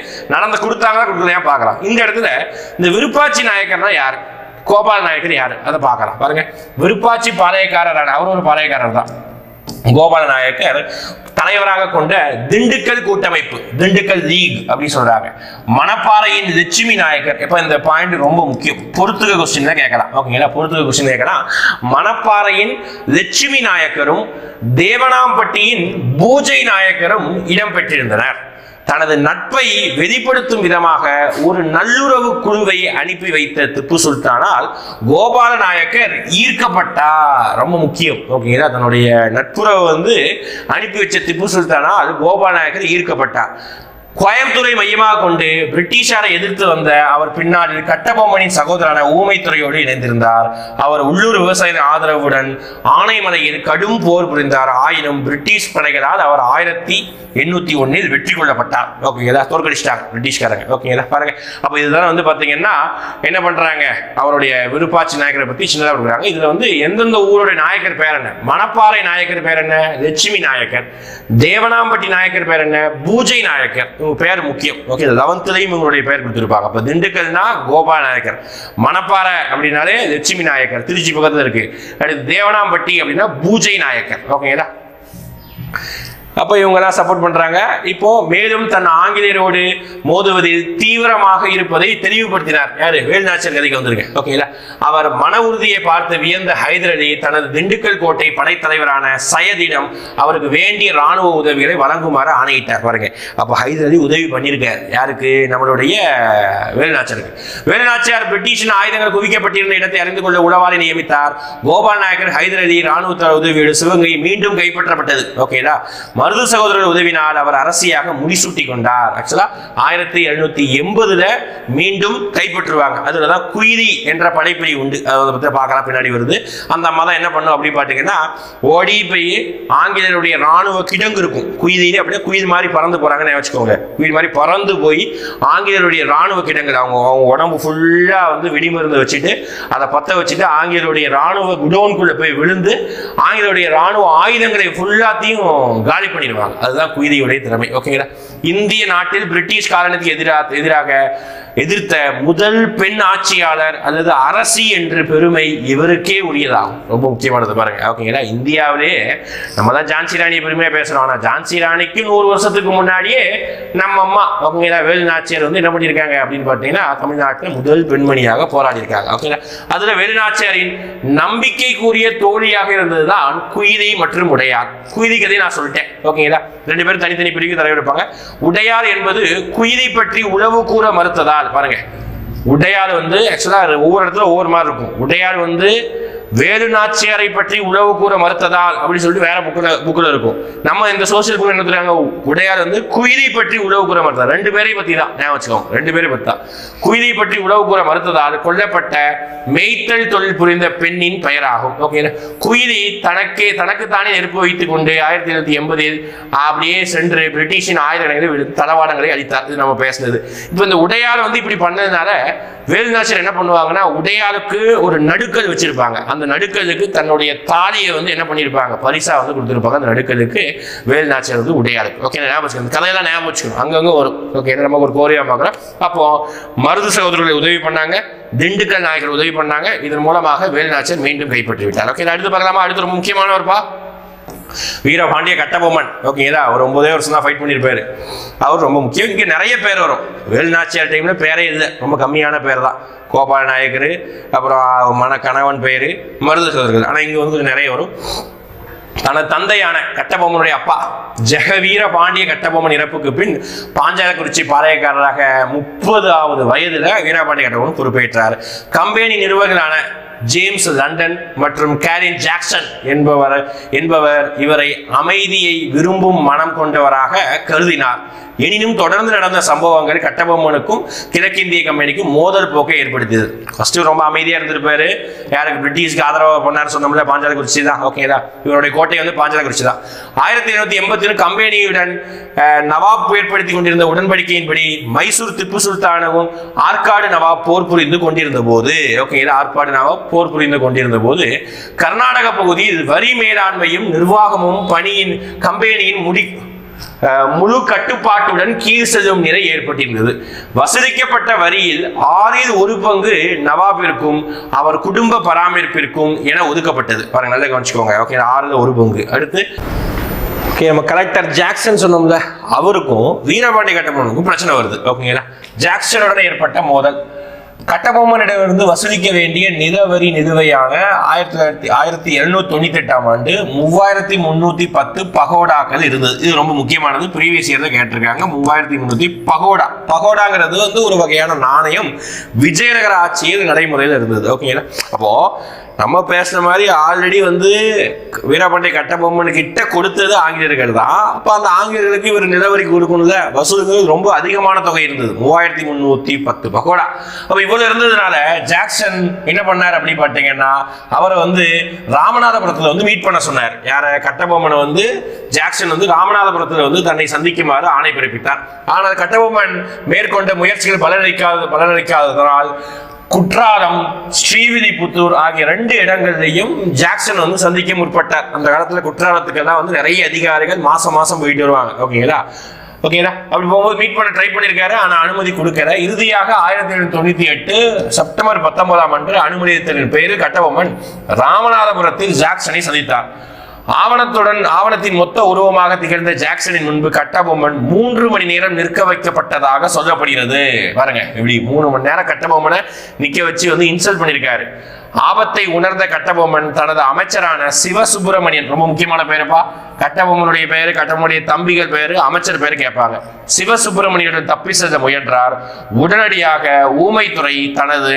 கொடுத்தாங்களா கொடுக்கலையா பார்க்கலாம். இந்த இடத்துல இந்த விருப்பாட்சி நாயக்கர்னா யாரு? கோபால நாயக்கர் யாரு? அதை பார்க்கலாம். பாருங்க, விருப்பாட்சி பாளையக்காரர். அவர் ஒரு பாளையக்காரர் தான். கோபால நாயக்கர் தலைவராக கொண்ட திண்டுக்கல் கூட்டமைப்பு, திண்டுக்கல் லீக் அப்படின்னு சொல்றாங்க. மணப்பாறையின் லட்சுமி நாயக்கர். இப்ப இந்த பாயிண்ட் ரொம்ப முக்கியம். பொறுத்துக கொஸ்டின் கேட்கலாம். ஓகேங்களா, பொறுத்துக கொஸ்டின் கேட்கலாம். மணப்பாறையின் லட்சுமி நாயக்கரும் தேவனாம்பட்டியின் பூஜை நாயக்கரும் இடம் பெற்றிருந்தனர். தனது நட்பை வெளிப்படுத்தும் விதமாக ஒரு நல்லுறவு குழுவை அனுப்பி வைத்த திப்பு சுல்தானால் கோபால நாயக்கர் ஈர்க்கப்பட்டார். ரொம்ப முக்கியம். ஓகேங்களா, தன்னுடைய நட்புறவை வந்து அனுப்பி வச்ச திப்பு சுல்தானால் கோபால நாயக்கர் ஈர்க்கப்பட்டார். கோயம்புத்தூரை மையமாக கொண்டு பிரிட்டிஷாரை எதிர்த்து வந்த அவர் பின்னாளில் கட்டபொம்மனின் சகோதரரான ஊமைத்துறையோடு இணைந்திருந்தார். அவர் உள்ளூர் விவசாய ஆதரவுடன் ஆனைமலையில் கடும் போர் புரிந்தார். ஆயினும் பிரிட்டிஷ் படைகளால் அவர் 1801 வெற்றி கொள்ளப்பட்டார். ஓகேங்களா, தோற்கடிச்சிட்டாங்க பிரிட்டிஷ்காரங்க. ஓகேங்களா, பாருங்க. அப்ப இதுதான் வந்து பாத்தீங்கன்னா என்ன பண்றாங்க, அவருடைய விருப்பாட்சி நாயக்கரை பத்தி சின்னதா கொடுக்குறாங்க. இதுல வந்து எந்தெந்த ஊருடைய நாயக்கர் பேர் என்ன, மணப்பாறை நாயக்கர் பேர் என்ன, லட்சுமி நாயக்கர், தேவனாம்பட்டி நாயக்கர் பேர் என்ன, பூஜை நாயக்கர், பேர் முக்கியம். ஓகே, 11லையும் இவங்களுடைய பேர் கொடுத்திருப்பாங்க. அப்ப திண்டுக்கல்னா கோபால நாயக்கர், மணப்பாறை அப்படின்னாலே லட்சுமி நாயக்கர், திருச்சி பக்கத்துல இருக்கு. அடுத்து தேவனாம்பட்டி அப்படின்னா பூஜை நாயக்கர். ஓகேங்களா, அப்ப இவங்க எல்லாம் சப்போர்ட் பண்றாங்க. இப்போ மேலும் தன் ஆங்கிலேயரோடு மோதுவதில் தீவிரமாக இருப்பதை தெளிவுபடுத்தினார். யாரு, வேலுநாச்சியார் கதைக்கு வந்திருக்க. ஓகேங்களா, அவர் மன உறுதியை பார்த்து வியந்த ஹைதர் அலி தனது திண்டுக்கல் கோட்டை படைத்தலைவரான சையதிடம் அவருக்கு வேண்டிய ராணுவ உதவிகளை வழங்குமாறு ஆணையிட்டார். பாருங்க, அப்ப ஹைதர் அலி உதவி பண்ணியிருக்கார் யாருக்கு, நம்மளுடைய வேலுநாச்சியாருக்கு. வேலுநாச்சியார் பிரிட்டிஷின் ஆயுதங்கள் குவிக்கப்பட்டிருந்த இடத்தை அறிந்து கொள்ள உளவாளி நியமித்தார். கோபால் நாயக்கர் ஹைதர் அலி ராணுவ உதவியோடு சிவகங்கை மீண்டும் கைப்பற்றப்பட்டது. ஓகேங்களா, மருது சகோதரர்கள் உதவினால் அவர் அரசியாக முடிசூட்டி கொண்டார். ஆக்சுவலா 1780 மீண்டும் கைப்பற்றுவாங்க. அதுலதான் குயிலி என்ற படைப்பிரிவு உண்டு, அதை பத்தி பார்க்கலாம், பின்னாடி வருது. அந்த மதம் என்ன பண்ணும் அப்படின்னு பாத்தீங்கன்னா, ஓடி போய் ஆங்கிலேயருடைய ராணுவ கிடங்கு இருக்கும், குயிலிலே அப்படியே குயில் மாதிரி பறந்து போறாங்கன்னு வச்சுக்கோங்க. குயில் மாதிரி பறந்து போய் ஆங்கிலேயருடைய ராணுவ கிடங்கு, அவங்க உடம்பு ஃபுல்லா வந்து வெடிமருந்து வச்சுட்டு அதை பத்த வச்சுட்டு ஆங்கிலேயருடைய ராணுவ குடோனுக்குள்ள போய் விழுந்து ஆங்கிலேயருடைய ராணுவ ஆயுதங்களை ஃபுல்லாத்தையும் காலி பண்ணிடுவாங்க. அதுதான் குயிலியுடைய திறமை. ஓகேங்களா, இந்திய நாட்டில் பிரிட்டிஷ் காலனிக்கு எதிராக எதிர்த்த முதல் பெண் ஆட்சியாளர் அல்லது அரசி என்ற பெருமை இவருக்கே உரியதாகும். ரொம்ப முக்கியமானது பாருங்க. ஓகேங்களா, இந்தியாவிலே நம்ம தான் ஜான்சி ராணியை பெருமையா பேசுறோம். ஆனா ஜான்சி ராணிக்கு 100 வருஷத்துக்கு முன்னாடியே நம்ம அம்மா ஓகேங்களா வேலுநாச்சியார் வந்து என்ன பண்ணியிருக்காங்க அப்படின்னு பார்த்தீங்கன்னா, தமிழ்நாட்டில் முதல் பெண்மணியாக போராடி இருக்காங்க. ஓகேங்களா, அதுல வேலுநாச்சியாரின் நம்பிக்கைக்குரிய தோழியாக இருந்ததுதான் குயிலி மற்றும் உடையார். குயிலி கதையை நான் சொல்லிட்டேன். ஓகேங்களா, 2 பேரும் தனித்தனி பிரிவு தலைவெடுப்பாங்க. உடையார் என்பது குயிலி பற்றி உளவு கூற மறுத்ததால், பாருங்க, உடையார் வந்து ஆக்சுவலா ஒவ்வொரு இடத்துல ஒவ்வொரு மாதிரி இருக்கும். உடையார் வந்து வேலுநாச்சியாரை பற்றி உளவு கூற மறுத்ததால் அப்படின்னு சொல்லிட்டு வேற புக்கில் இருக்கும். நம்ம இந்த சோசியல் புக் என்ன சொல்றாங்க, உடையார் வந்து குயிலி பற்றி உளவு கூற மறுத்ததால், 2 பேரை பத்தி தான் ஞாபகம் வச்சுக்கோங்க, 2 பேரை பத்தி தான். குயிலி பற்றி உளவு கூற மறுத்ததால் கொல்லப்பட்ட மெய்த்தல் தொழில் புரிந்த பெண்ணின் பெயராகும். ஓகே, குயிலி தனக்குத்தானே நெருப்பு வைத்துக் கொண்டு 1780 அப்படியே சென்று பிரிட்டிஷின் ஆயுதங்களை தளவாடங்களை அளித்தார். இது நம்ம பேசுனது. இப்போ இந்த உடையார் வந்து இப்படி பண்ணதுனால வேலுநாச்சியார் என்ன பண்ணுவாங்கன்னா, உடையாருக்கு ஒரு நடுக்கல் வச்சிருப்பாங்க. அந்த நடுக்கலுக்கு தன்னுடைய தாலியை வந்து என்ன பண்ணியிருப்பாங்க, பரிசா வந்து கொடுத்துருப்பாங்க. அந்த நடுக்கலுக்கு வேலுநாச்சியார் வந்து உடையாருக்கு. ஓகே, ஞாபகம் வச்சுக்கணும், கதையெல்லாம் ஞாபகம் வச்சுக்கணும், அங்கங்க வரும். ஓகே, நம்ம ஒரு கோரியா பார்க்குறோம். அப்போ மருது சகோதரர்களை உதவி பண்ணாங்க, திண்டுக்கல் நாயக்கர் உதவி பண்ணாங்க. இதன் மூலமாக வேலுநாச்சியார் மீண்டும் கைப்பற்றி விட்டார். ஓகே, அடுத்து பார்க்கலாமா? அடுத்து ஒரு முக்கியமானவர்ப்பா, வீரபாண்டிய கட்டபொம்மன். ஓகேங்களா, அவர் 9 வருஷம் தான் ஃபைட் பண்ணியிருப்பாரு. அவர் ரொம்ப முக்கியம். இங்கே நிறைய பேர் வரும். வேலுநாச்சியார் டைம்ல பேரே இல்லை, ரொம்ப கம்மியான பேர் தான். கோபால நாயக்கர், அப்புறம் கணவன் பேரு, மருது சகோதரர்கள். ஆனால் இங்கே வந்து நிறைய வரும். தனது தந்தையான கட்டபொம்மனுடைய அப்பா ஜெகவீர பாண்டிய கட்டபொம்மன் இறப்புக்கு பின் பாஞ்சாலக்குறிச்சி பாளையக்காரராக 30வது வயதுல வீரபாண்டிய கட்டபொம்மன் பொறுப்பேற்றார். கம்பெனி நிறுவனங்களான ஜேம்ஸ் லண்டன் மற்றும் கேரின் ஜாக்சன் என்பவர் இவரை அமைதியை விரும்பும் மனம் கொண்டவராக கருதினார். எனினும் தொடர்ந்து நடந்த சம்பவங்கள் கட்டபொம்மனுக்கும் கிழக்கிந்திய கம்பெனிக்கும் மோதல் போக்கை ஏற்படுத்தியது. ஃபர்ஸ்ட் ரொம்ப அமைதியா இருந்திருப்பாரு. யாருக்கு, பிரிட்டிஷ்க்கு ஆதரவாக பண்ணார் சொன்னோம்ல, பாஞ்சாலக்குறிச்சி தான். ஓகேதா, இவருடைய கோட்டை வந்து பாஞ்சாலக்குறிச்சி தான். 1780 கம்பெனியுடன் நவாப் ஏற்படுத்தி கொண்டிருந்த உடன்படிக்கையின்படி மைசூர் திப்பு சுல்தானும் ஆற்காடு நவாப் போர் புரிந்து கொண்டிருந்த போது, ஓகேங்களா, ஆற்காடு நவாப் போர் புரிந்து கொண்டிருந்த போது கர்நாடக பகுதியில் வரி மேலாண்மையும் நிர்வாகமும் பணியின் கம்பெனியின் முழு கட்டுப்பாட்டுடன் கீழ் செல்லும் நிலை ஏற்பட்டிருந்தது. வசூலிக்கப்பட்ட வரியில் 6ல் 1 பங்கு நவாபிற்கும் அவர் குடும்ப பராமரிப்பிற்கும் என ஒதுக்கப்பட்டது. பாருங்க, நல்லா கவனிச்சுக்கோங்க. ஓகே, 6ல் 1 பங்கு. அடுத்து நம்ம கலெக்டர் ஜாக்சன் சொன்னோம்ல, அவருக்கும் வீரபாண்டிய கட்டபொம்மனுக்கும் பிரச்சனை வருது. ஓகேங்களா, ஜாக்சனுடன் ஏற்பட்ட மோதல். கட்டபொம்மனிடமிருந்து வசூலிக்க வேண்டிய நிலவரி நிலுவையான 1798ஆம் ஆண்டு 3310 பகோடாக்கள் இருந்தது. இது ரொம்ப முக்கியமானது, ப்ரீவியஸ் இயர்ல கேட்டிருக்காங்க. 3300 பகோடா. பகோடாங்கிறது வந்து ஒரு வகையான நாணயம், விஜயநகர ஆட்சியில் நடைமுறையில் இருந்தது. ஓகேங்களா, அப்போ நம்ம பேசுன மாதிரி ஆல்ரெடி வந்து வீரபாண்டிய கட்டபொம்மன் கிட்ட கொடுத்தது ஆங்கிலேயர்கள் தான். அப்ப அந்த ஆங்கிலேயர்களுக்கு இவர் நிலவரி கொடுக்கணும்ல, வசூலுக்கு ரொம்ப அதிகமான தொகை இருந்தது, 3310 பகோடா. அப்ப இவ்வளவு இருந்ததுனால ஜாக்சன் என்ன பண்ணார் அப்படி பார்த்தீங்கன்னா, அவரை வந்து ராமநாதபுரத்துல வந்து மீட் பண்ண சொன்னார். யார? கட்டபொம்மனை வந்து ஜாக்சன் வந்து ராமநாதபுரத்துல வந்து தன்னை சந்திக்குமாறு ஆணை பிறப்பித்தார். ஆனால் கட்டபொம்மன் மேற்கொண்ட முயற்சிகள் பலனளிக்காததனால் குற்றாலம், ஸ்ரீவில்லிபுத்தூர் ஆகிய 2 இடங்களையும் ஜாக்சன் வந்து சந்திக்க முற்பட்டார். அந்த காலத்துல குற்றாலத்துக்கெல்லாம் வந்து நிறைய அதிகாரிகள் மாசம் போயிட்டு வருவாங்க. ஓகேங்களா? அப்படி போகும்போது மீட் பண்ண ட்ரை பண்ணியிருக்காரு, ஆனா அனுமதி கொடுக்கல. இறுதியாக 1798 செப்டம்பர் 19ஆம் அன்று அனுமதித்தலின் பெயரில் கட்டபொம்மன் ராமநாதபுரத்தில் ஜாக்சனை சந்தித்தார். ஆவணத்தின் மொத்த உருவமாக திகழ்ந்த ஜாக்சனின் முன்பு கட்டபொம்மன் 3 மணி நேரம் நிற்க வைக்கப்பட்டதாக சொல்லப்படுகிறது. பாருங்க, இப்படி 3 மணி நேரம் கட்டபொம்மனை நிக்க வச்சு வந்து இன்சல்ட் பண்ணிருக்காரு. ஆபத்தை உணர்ந்த கட்டபொம்மன் தனது அமைச்சரான சிவசுப்பிரமணியன், ரொம்ப முக்கியமான பெயருப்பா, கட்டபொம்மனுடைய பெயரு, கட்டபொம்மனுடைய தம்பிகள் பெயரு, அமைச்சர் பெயரு கேட்பாங்க. சிவசுப்பிரமணியனுடன் தப்பி செல்ல முயன்றார். உடனடியாக ஊமைத்துறை தனது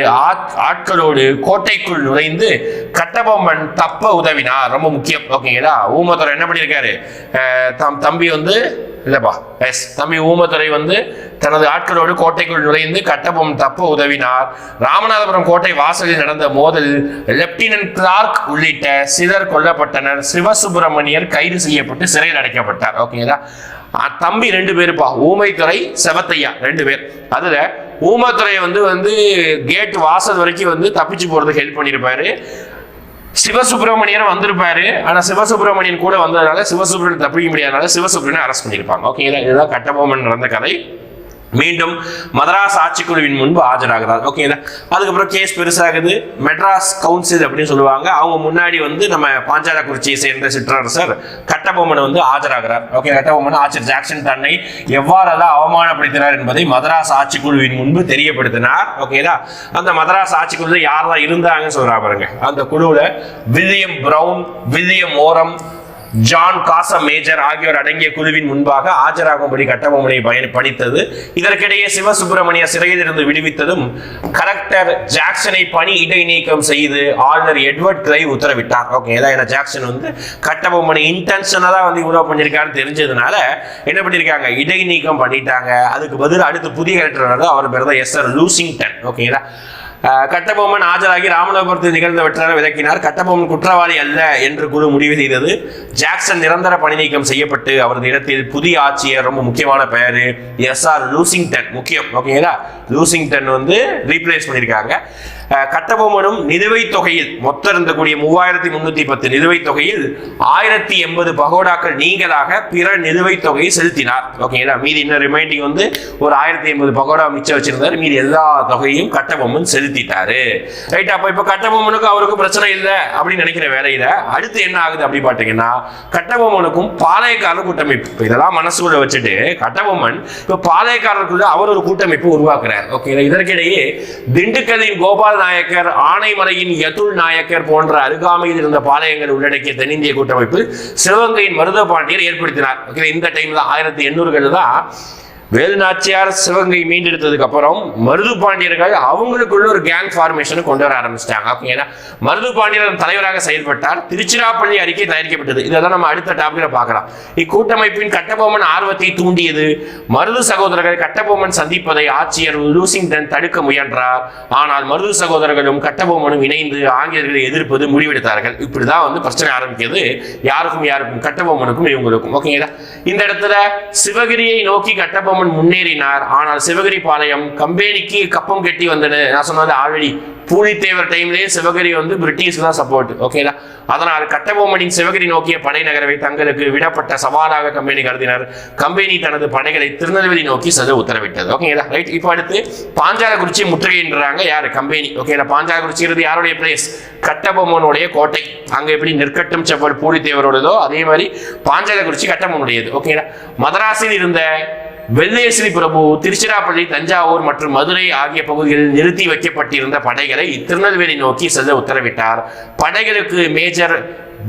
ஆட்களோடு கோட்டைக்குள் நுழைந்து கட்டபொம்மன் தப்ப உதவினார். ரொம்ப முக்கியம். ஓகேங்களா? ஊமைத்துறை என்ன பண்ணியிருக்காரு? தம்பி வந்து இல்லப்பா தம்பி ஊமைத்துறை வந்து தனது ஆட்களோடு கோட்டைக்குள் நுழைந்து கட்டபொம்மன் தப்ப உதவினார். ராமநாதபுரம் கோட்டை வாசலில் நடந்த மோதலில் லெப்டினன்ட் கிளார்க் உள்ளிட்ட சிலர் கொல்லப்பட்டனர். சிவசுப்பிரமணியர் கைது செய்யப்பட்டு சிறையில் அடைக்கப்பட்டார். ஓகேங்களா? தம்பி 2 பேருப்பா, ஊமைத்துறை, செவத்தையா 2 பேர். அதுல ஊமைத்துறை வந்து கேட் வாசல் வரைக்கும் வந்து தப்பிச்சு போறதுக்கு ஹெல்ப் பண்ணிருப்பாரு. சிவசுப்பிரமணியன் வந்திருப்பாரு, ஆனா சிவசுப்பிரமணியன் கூட வந்ததுனால சிவசுப்பிரமணியன் தப்பிக்க முடியாதனால சிவசுப்பிரமணியன் அரெஸ்ட் பண்ணிருப்பாங்க. ஓகேங்களா? இதுதான் கட்டபொம்மன் நடந்த கதை. மீண்டும் மதராஸ் ஆட்சிக்குழுவின் முன்பு ஆஜராகிறார். ஓகேங்களா? அதுக்கப்புறம் கேஸ் பெருசாகுது. மெட்ராஸ் கவுன்சில் அப்படின்னு சொல்லுவாங்க. அவங்க முன்னாடி வந்து நம்ம பாஞ்சாலக்குறிச்சியை சேர்ந்த சிற்றரசர் கட்டபொம்மன் வந்து ஆஜராகிறார். ஓகே, கட்டபொம்மன் ஆட்சியர் ஜாக்சன் தன்னை எவ்வாறெல்லாம் அவமானப்படுத்தினார் என்பதை மதராஸ் ஆட்சிக்குழுவின் முன்பு தெரியப்படுத்தினார். ஓகேங்களா? அந்த மதராஸ் ஆட்சிக்குழு யாரெல்லாம் இருந்தாங்கன்னு சொல்றா பாருங்க. அந்த குழுவுல வில்லியம் பிரவுன், வில்லியம் ஓரம், ஜான் காசா மேஜர் ஆகியோர் அடங்கிய குழுவின் முன்பாக ஆஜராகும்படி கட்டபொம்மனை பணித்தது. இதற்கிடையே சிவசுப்பிரமணிய சிறையில் இருந்து விடுவித்ததும் கலெக்டர் ஜாக்சனை பணி இடைநீக்கம் செய்து ஆளுநர் எட்வர்ட் கிளைவ் உத்தரவிட்டார். ஓகே, ஏன்னா ஜாக்சன் வந்து கட்டபொம்மனை இன்டென்ஷனலா வந்து இவ்வளவு பண்ணிருக்காருன்னு தெரிஞ்சதுனால என்ன பண்ணிருக்காங்க, இடைநீக்கம் பண்ணிட்டாங்க. அதுக்கு பதில் அடுத்து புதிய கலெக்டர் அவர் பேர் தான் எஸ்.ஆர். லூசிங்டன். ஓகேங்களா? கட்டபொம்மன் ஆஜராகி ராமநாதபுரத்தில் நிகழ்ந்த வெற்றார விளக்கினார். கட்டபொம்மன் குற்றவாளி அல்ல என்று குழு முடிவு செய்தது. ஜாக்சன் நிரந்தர பணி நீக்கம் செய்யப்பட்டு அவரது இடத்தில் புதிய ஆட்சியர், ரொம்ப முக்கியமான பெயரு, எஸ்.ஆர். லூசிங்டன். முக்கியம். ஓகேங்களா? லூசிங்டன் வந்து ரீப்ளேஸ் பண்ணியிருக்காங்க. கட்டபொம்மனும் நிலுவைத் தொகையில் மொத்தம் இருந்தக்கூடிய 3310 நிலுவைத் தொகையில் 1080 பகோடாக்கள் நீங்களாக பிற நிலுவைத் தொகையை செலுத்தினார். ஓகேங்களா? மீதி இன்னும் ரிமைண்டிங் வந்து ஒரு 1080 பகோடா மிச்சம் வச்சிருந்தார். மீதி எல்லா தொகையும் கட்டபொம்மன் செலுத்திட்டாரு. ரைட். அப்ப இப்ப கட்டபொம்மனுக்கு அவருக்கு பிரச்சனை இல்லை அப்படின்னு நினைக்கிற வேலையில அடுத்து என்ன ஆகுது அப்படி பாத்தீங்கன்னா, கட்டபொம்மனுக்கும் பாளையக்காரர் கூட்டமைப்பு, இதெல்லாம் மனசுக்குள்ள வச்சுட்டு கட்டபொம்மன் இப்ப பாளையக்காரருக்குள்ள அவர் ஒரு கூட்டமைப்பு உருவாக்குறார். ஓகே, இதற்கிடையே திண்டுக்கல்லின் கோபால் நாயக்கர், ஆனைமலையின் யதுல் நாயக்கர் போன்ற அருகாமையில் இருந்த பாளையங்கள் உள்ளடக்கிய தென்னிந்திய கூட்டமைப்பு சிவகங்கையின் மருத பாண்டியர் ஏற்படுத்தினார். இந்த டைம்ல 1800 தான் வேலுநாச்சியார் சிவகங்கை மீண்டெடுத்ததுக்கு அப்புறம் மருது பாண்டியர்கள் அவங்களுக்குள்ள ஒரு கேங் ஃபார்மேஷன் கொண்டு வர ஆரம்பிச்சிட்டாங்க. ஓகேங்களா? மருது பாண்டியர் தலைவராக செயல்பட்டார். திருச்சிராப்பள்ளி அறிக்கை தயாரிக்கப்பட்டது. இதான் நம்ம அடுத்த டாபிக்ல பார்க்கலாம். இக்கூட்டமைப்பின் கட்டபொம்மன் ஆர்வத்தை தூண்டியது. மருது சகோதரர்கள் கட்டபொம்மன் சந்திப்பதை ஆட்சியர் லூசிங்டன் தடுக்க முயன்றார். ஆனால் மருது சகோதரர்களும் கட்டபொம்மனும் இணைந்து ஆங்கிலேயர்களை எதிர்ப்பது முடிவெடுத்தார்கள். இப்படிதான் வந்து பிரச்சனை ஆரம்பிக்கிறது. யாருக்கும் கட்டபொம்மனுக்கும் இவங்களுக்கும். ஓகேங்களா? இந்த இடத்துல சிவகிரியை நோக்கி கட்டபொம்மன் முன்னேறினார். ஆனால் சிவகிரி பாளையம் கம்பெனிக்கு கப்பம் கட்டி வந்தது. நான் சொன்னது ஆல்ரெடி பூலித்தேவர் டைம்லேயே சிவகிரி வந்து பிரிட்டிஷ் தான் சப்போர்ட். ஓகேங்களா? அதனால் கட்டபொம்மனின் சிவகிரி நோக்கிய படை நகரவை தங்களுக்கு விடப்பட்ட சவாலாக கம்பெனி கருதினர். கம்பெனி தனது படைகளை திருநெல்வேலி நோக்கி செல்ல உத்தரவிட்டது. ஓகேங்களா? ரைட். இப்போ அடுத்து பாஞ்சாலக்குறிச்சி முற்றுகையின்றாங்க. யாரு? கம்பெனி. ஓகேங்களா? பாஞ்சாலக்குறிச்சி யாருடைய பிளேஸ்? கட்டபொம்மனுடைய கோட்டை. அங்க எப்படி நெற்கட்டும் செப்பல் பூலித்தேவரோடதோ அதே மாதிரி பாஞ்சாலக்குறிச்சி கட்டபொம்மனுடையது. ஓகேங்களா? மதராஸில் இருந்த வெள்ளேஸ்வரி பிரபு திருச்சிராப்பள்ளி, தஞ்சாவூர் மற்றும் மதுரை ஆகிய பகுதிகளில் நிறுத்தி வைக்கப்பட்டிருந்த படைகளை திருநெல்வேலி நோக்கி செல்ல உத்தரவிட்டார். படைகளுக்கு மேஜர்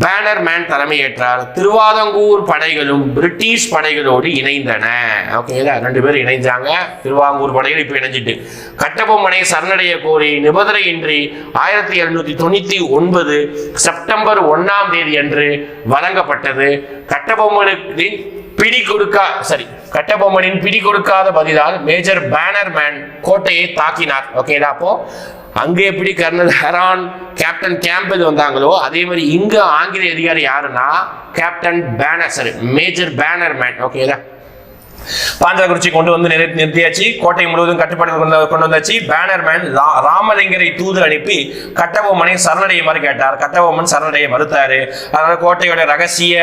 பேனர்மேன் தலைமையேற்றார். திருவாதங்கூர் படைகளும் பிரிட்டிஷ் படைகளோடு இணைந்தன. ஓகேங்களா, 2 பேர் இணைஞ்சாங்க. திருவாங்கூர் படைகள் இப்ப இணைஞ்சிட்டு கட்டபொம்மனை சரணடைய கோரி நிபந்தனையின்றி 1799 செப்டம்பர் 1ஆம் தேதி அன்று வழங்கப்பட்டது. கட்டபொம்மனின் பிடி கொடுக்காத பதிலால் மேஜர் பேனர்மேன் கோட்டையை தாக்கினார். ஓகேடா, அப்போ அங்க எப்படி கர்னல் ஹெரான் கேப்டன் கேம்பல் வந்தாங்களோ அதே மாதிரி இங்க ஆங்கில அதிகாரி யாருன்னா கேப்டன் மேஜர் பேனர்மேன். ஓகேடா, பாஞ்சாலக்குறிச்சி கொண்டு வந்து நிறுத்தியாச்சு. கோட்டை முழுவதும் கட்டுப்பாடு கொண்டு வந்தாச்சு. பேனர்மேன் ராமலிங்கரை தூது அனுப்பி கட்டபொம்மனை சரணடையுமாறு கேட்டார். கட்டபொம்மன் சரணடைய மறுத்தாரு. அதனால கோட்டையோட ரகசிய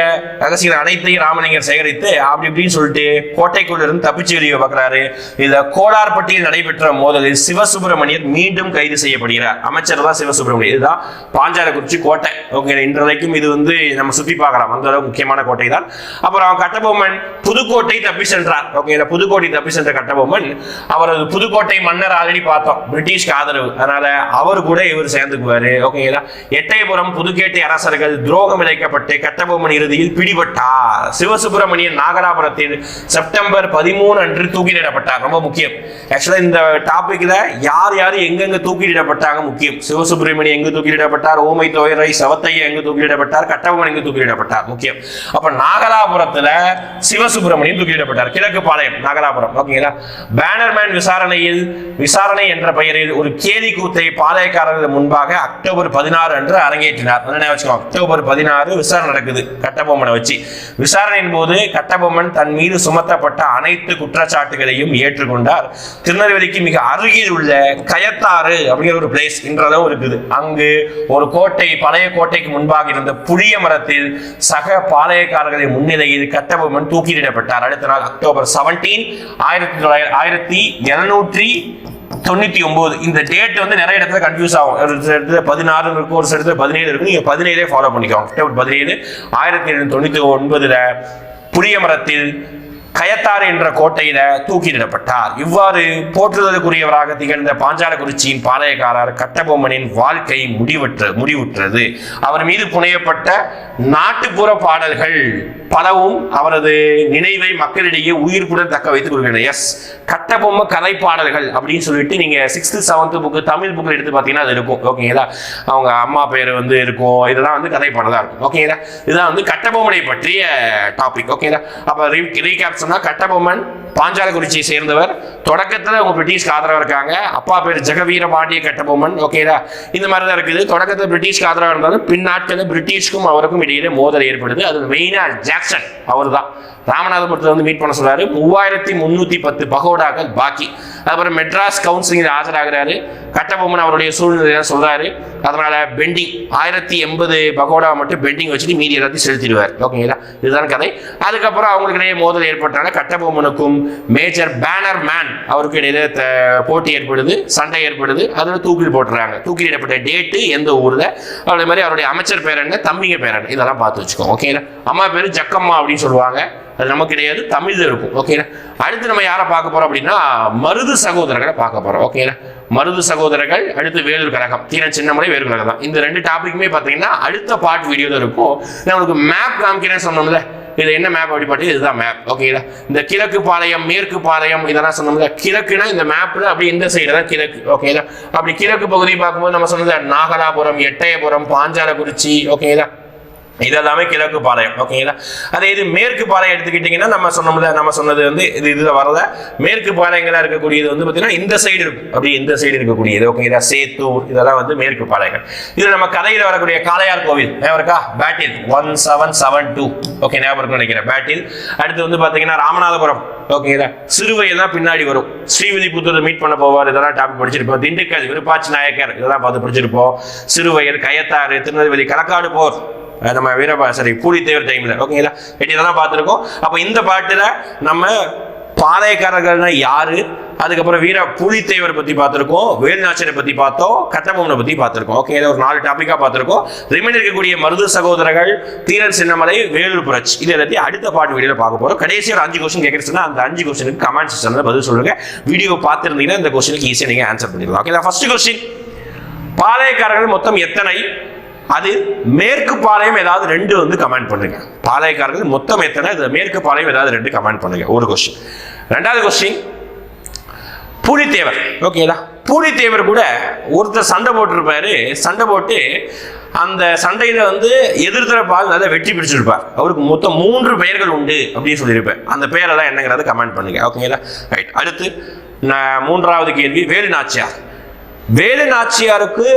அனைத்தையும் ராமலிங்கர் சேகரித்து அப்படி இப்படின்னு சொல்லிட்டு கோட்டைக்குள்ள இருந்து தப்பிச்சு வெளியே பார்க்கிறாரு. இத கோலார்பட்டியில் நடைபெற்ற மோதலில் சிவசுப்பிரமணியர் மீண்டும் கைது செய்யப்படுகிறார். அமைச்சர் தான் சிவசுப்பிரமணியர். இதுதான் பாஞ்சாலக்குறிச்சி கோட்டை. ஓகே, இன்றைக்கும் இது வந்து நம்ம சுத்தி பார்க்கலாம். அந்த அளவுக்கு முக்கியமான கோட்டை தான். அப்புறம் கட்டபொம்மன் புதுக்கோட்டை தப்பி சென்றார். புதுக்கோட்டை தப்பி சென்ற கட்டபொம்மன் அவரது புதுக்கோட்டை மன்னர் ஆல்ரெடி பார்த்தோம், பிரிட்டிஷ்க்கு ஆதரவு. அதனால அவர் கூட இவர் சேர்ந்துக்குவாரு. ஓகேங்களா, எட்டயபுரம் புதுக்கேட்டை அரசர்கள் துரோகம் இழைக்கப்பட்டு கட்டபொம்மன் இறுதியில் பிடிபட்டார். சிவசுப்பிரமணியன் நாகலாபுரத்தில் செப்டம்பர் 13 அன்று தூக்கிலிடப்பட்டார். ரொம்ப முக்கியம். ஆக்சுவலா இந்த டாபிக்ல யார் யார் எங்கெங்க தூக்கிலிடப்பட்டாங்க முக்கியம். சிவசுப்பிரமணியன் எங்கு தூக்கிலிடப்பட்டார், ஓமை தோயரை சவத்தைய எங்கு தூக்கிலிடப்பட்டார், கட்டபொம்மன் எங்கு தூக்கிலிடப்பட்டார் முக்கியம். அப்ப நாகலாபுரத்துல சிவசுப்பிரமணியன் தூக்கிலிடப்பட்டார். கிழக்கு பாளையம் நாகலாபுரம். ஓகேங்களா, பேனர்மேன் விசாரணை என்ற பெயரில் ஒரு கேலி கூத்தை பாளையக்காரர்கள் முன்பாக அக்டோபர் 16 அன்று அரங்கேற்றினார். அக்டோபர் 16 விசாரணை நடக்குது கட்டபொம்மனை வச்சு. விசாரணையின் போது கட்டபொம்மன் தன் மீது சுமத்தப்பட்ட அனைத்து குற்றச்சாட்டுகளையும் ஏற்றுக்கொண்டார். திருநெல்வேலிக்கு மிக அருகில் உள்ள கயத்தாறு அப்படிங்கிற ஒரு பிளேஸ் இன்றதும் இருக்குது. அங்கு ஒரு கோட்டை, பழைய கோட்டைக்கு முன்பாக இருந்த புளிய மரத்தில் சக பாளையக்காரர்களின் முன்னிலையில் கட்டபொம்மன் தூக்கிலிடப்பட்டார். அடுத்த நாள் அக்டோபர் 17 1799. இந்த டேட் வந்து நிறைய இடத்துல கன்ஃபியூஸ் ஆகும். ஒரு இடத்துல 16 இருக்கும், ஒரு இடத்துல 17 இருக்கும். நீங்க 17 ஃபாலோ பண்ணிக்கோங்க. அக்டோபர் 17 1799 புளிய மரத்தில் கயத்தாறு என்ற கோட்டையில தூக்கிலிடப்பட்டார். இவ்வாறு போற்றுதலுக்குரியவராக திகழ்ந்த பாஞ்சாலக்குறிச்சியின் பாளையக்காரர் கட்டபொம்மனின் வாழ்க்கை முடிவுற்றது. அவர் மீது புனையப்பட்ட நாட்டுப்புற பாடல்கள் பலவும் அவரது நினைவை மக்களிடையே உயிர்ப்புடன் தக்க வைத்துக் கொள்கின்றன. எஸ், கட்டபொம்ம கதை பாடல்கள் அப்படின்னு சொல்லிட்டு நீங்க 6th 7th புக்கு தமிழ் புக்கில் எடுத்து பார்த்தீங்கன்னா அது இருக்கும். ஓகேங்களா, அவங்க அம்மா பேர் வந்து இருக்கும். இதெல்லாம் வந்து கதை பாடலா இருக்கும். ஓகேங்களா, இதுதான் வந்து கட்டபொம்மனை பற்றிய டாபிக். ஓகேங்களா, அப்ப ரீகேப் சொன்னா கட்டபொம்மன் பாஞ்சாலக்குறிச்சியை சேர்ந்தவர். தொடக்கத்துல அவங்க பிரிட்டிஷ்க்கு ஆதரவா இருக்காங்க. அப்பா பேர் ஜெகவீர பாண்டிய கட்டபொம்மன். ஓகேடா, இந்த மாதிரி தான் இருக்குது. தொடக்கத்தில் பிரிட்டிஷ்க்கு ஆதரவா இருந்தாலும் பின்னாட்களில் பிரிட்டிஷ்க்கும் அவருக்கும் இடையிலே மோதல் ஏற்படுது. அது மெயினா ஜாக்சன் அவர் தான் ராமநாதபுரத்தில் வந்து மீட் பண்ண சொல்றாரு. 3310 பகோடாக்கள் பாக்கி. அப்புறம் மெட்ராஸ் கவுன்சிலில் ஆஜராகிறாரு. கட்டபொம்மன் அவருடைய சூழ்நிலையை சொல்றாரு. அதனால பெண்டிங் 1080 பகோடா மட்டும் பெண்டிங் வச்சுட்டு மீதி எல்லாத்தையும் செலுத்திடுவார். ஓகேங்களா, இதுதான் கதை. அதுக்கப்புறம் அவங்களுக்கு இடையே மோதல் ஏற்பட்டாங்க. கட்டபொம்மனுக்கும் மேஜர் பேனர்மேன் அவருக்கு இடையில போட்டி ஏற்படுது, சண்டை ஏற்படுது. அதில் தூக்கில் போட்டுறாங்க. தூக்கிலிடப்பட்ட டேட்டு, எந்த ஊர்ல, அதே மாதிரி அவருடைய அமைச்சர் பேர் என்ன, தம்பிங்க பேர் என்ன, இதெல்லாம் பார்த்து வச்சுக்கோங்க. ஓகேங்களா, அம்மா பேரு ஜக்கம்மா அப்படின்னு சொல்லுவாங்க. அது நமக்கு கிடையாது, தமிழ்ல இருக்கும். ஓகேங்களா, அடுத்து நம்ம யாரை பார்க்க போறோம் அப்படின்னா மருது சகோதரர்களை பார்க்க போறோம். ஓகேங்களா, மருது சகோதரர்கள், அடுத்து வேலூர் கழகம், தீரன் சின்னமலை, வேலூர் கழகம் தான். இந்த 2 டாபிக்குமே பார்த்தீங்கன்னா அடுத்த பார்ட் வீடியோல இருக்கும். நான் உங்களுக்கு மேப் காமிக்கிறேன்னு சொன்னோம்ல, இது என்ன மேப் அப்படி பாட்டு, இதுதான் மேப். ஓகேங்களா, இந்த கிழக்கு பாளையம், மேற்கு பாளையம் இதெல்லாம் சொன்னோம்ல. கிழக்குனா இந்த மேப்ல அப்படி இந்த சைடு தான் கிழக்கு. ஓகேங்களா, அப்படி கிழக்கு பகுதி பார்க்கும்போது நம்ம சொன்னது நாகலாபுரம், எட்டயபுரம், பாஞ்சாலக்குறிச்சி. ஓகேங்களா, இதெல்லாமே கிழக்கு பாளையம். ஓகேங்களா, அதே இது மேற்கு பாளையம் எடுத்துக்கிட்டீங்கன்னா நம்ம சொன்னது வந்து இதுல வரல. மேற்கு பாளையங்களா இருக்கக்கூடியது வந்து பாத்தீங்கன்னா இந்த சைடு இருக்கும், அப்படி இந்த சைடு இருக்கக்கூடியது. ஓகேங்களா, சேத்தூர் இதெல்லாம் வந்து மேற்கு பாளையங்கள். இது நம்ம கதையில வரக்கூடிய காளையார் கோவில் ஞாபகம் இருக்கா, பேட்டில் 1772. ஓகே, ஞாபகம் இருக்குன்னு நினைக்கிறேன், பேட்டில். அடுத்து வந்து பாத்தீங்கன்னா ராமநாதபுரம். ஓகேங்களா, சிறுவையில் தான் பின்னாடி வரும். ஸ்ரீவில்லிபுத்தூர் மீட் பண்ண போவார். இதெல்லாம் டாபிக் படிச்சிருப்போம். திண்டுக்கல் விருப்பாச்சி நாயக்கர் இதெல்லாம் பார்த்து படிச்சிருப்போம். சிறுவையில், கயத்தாறு, திருநெல்வேலி, களக்காடு போர், நம்ம பூலித்தேவர் டைம்ல. ஓகேங்களா, இதெல்லாம் பார்த்துருக்கோம். அப்ப இந்த பாட்டுல நம்ம பாளையக்காரர்கள்னா யாரு, அதுக்கப்புறம் பூலித்தேவர் பத்தி பார்த்திருக்கோம், வேலுநாச்சியரை பத்தி பார்த்தோம், கட்டபொம்மனை பத்தி பார்த்திருக்கோம். ஓகே, ஒரு 4 டாபிக்கா பார்த்திருக்கோம். ரிமைண்டர் இருக்கக்கூடிய மருது சகோதரர்கள், தீரன் சின்னமலை, வேலூர் புரட்சி, இது எல்லாத்தையும் அடுத்த பாட்டு வீடியோல பார்க்க போறோம். கடைசியா ஒரு 5 கொஸ்டின் கேட்கறதுன்னா அந்த 5 கொஸ்டினுக்கு கமெண்ட் செக்ஷன்ல பதில் சொல்லுங்க. வீடியோ பார்த்திருந்தீங்கன்னா இந்த கொஸ்டினுக்கு ஈஸியா நீங்க ஆன்சர் பண்ணிடலாம். ஓகே, ஃபர்ஸ்ட் கொஸ்டின், பாளையக்காரர்கள் மொத்தம் எத்தனை? அது மேற்கு பாளையம் ஏதாவது 2 வந்து கமெண்ட் பண்ணுங்க. பாளையக்காரர்கள் மொத்தம் எத்தனை, இது மேற்கு பாளையம் ஏதாவது 2 கமெண்ட் பண்ணுங்க. ஒரு கொஸ்டின். ரெண்டாவது கொஸ்டின், பூலித்தேவர். ஓகேதா, பூலித்தேவர் கூட ஒருத்தர் சண்டை போட்டிருப்பாரு. சண்டை போட்டு அந்த சண்டையில வந்து எதிர்த்தரப்பால் நல்லா வெற்றி பிடிச்சிருப்பார். அவருக்கு மொத்தம் 3 பெயர்கள் உண்டு அப்படின்னு சொல்லியிருப்பேன். அந்த பெயரெல்லாம் என்னங்கிறத கமெண்ட் பண்ணுங்க. ஓகேங்களா, ரைட். அடுத்து மூன்றாவது கேள்வி, வேலு நாச்சியார். வேலு நாச்சியாருக்கு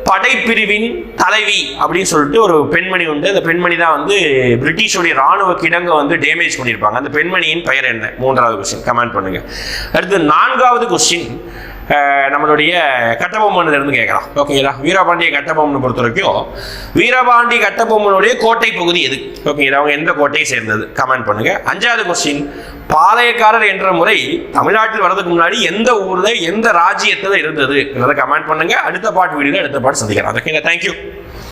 படைப்பிரிவின் தலைவி அப்படின்னு சொல்லிட்டு ஒரு பெண்மணி உண்டு. அந்த பெண்மணி தான் வந்து பிரிட்டிஷோடைய ராணுவ கிடங்க வந்து டேமேஜ் பண்ணியிருப்பாங்க. அந்த பெண்மணியின் பெயர் என்ன? மூன்றாவது கொஸ்டின் கமெண்ட் பண்ணுங்க. அடுத்து நான்காவது கொஸ்டின் நம்மளுடைய கட்டபொம்மன்ல இருந்து கேட்கலாம். ஓகேங்களா, வீரபாண்டிய கட்டபொம்மனை பொறுத்த வரைக்கும் வீரபாண்டிய கட்டபொம்மனுடைய கோட்டை பகுதி எது? ஓகேங்களா, அவங்க எந்த கோட்டையை சேர்ந்தது? கமெண்ட் பண்ணுங்க. அஞ்சாவது கொஸ்டின், பாளையக்காரர் என்ற முறை தமிழ்நாட்டில் வரதுக்கு முன்னாடி எந்த ஊர்ல எந்த ராஜ்யத்துல இருந்தது? கமெண்ட் பண்ணுங்க. அடுத்த பாட்டு வீடியோல அடுத்த பாட்டு சந்திக்கலாம். ஓகேங்களா, தேங்க்யூ.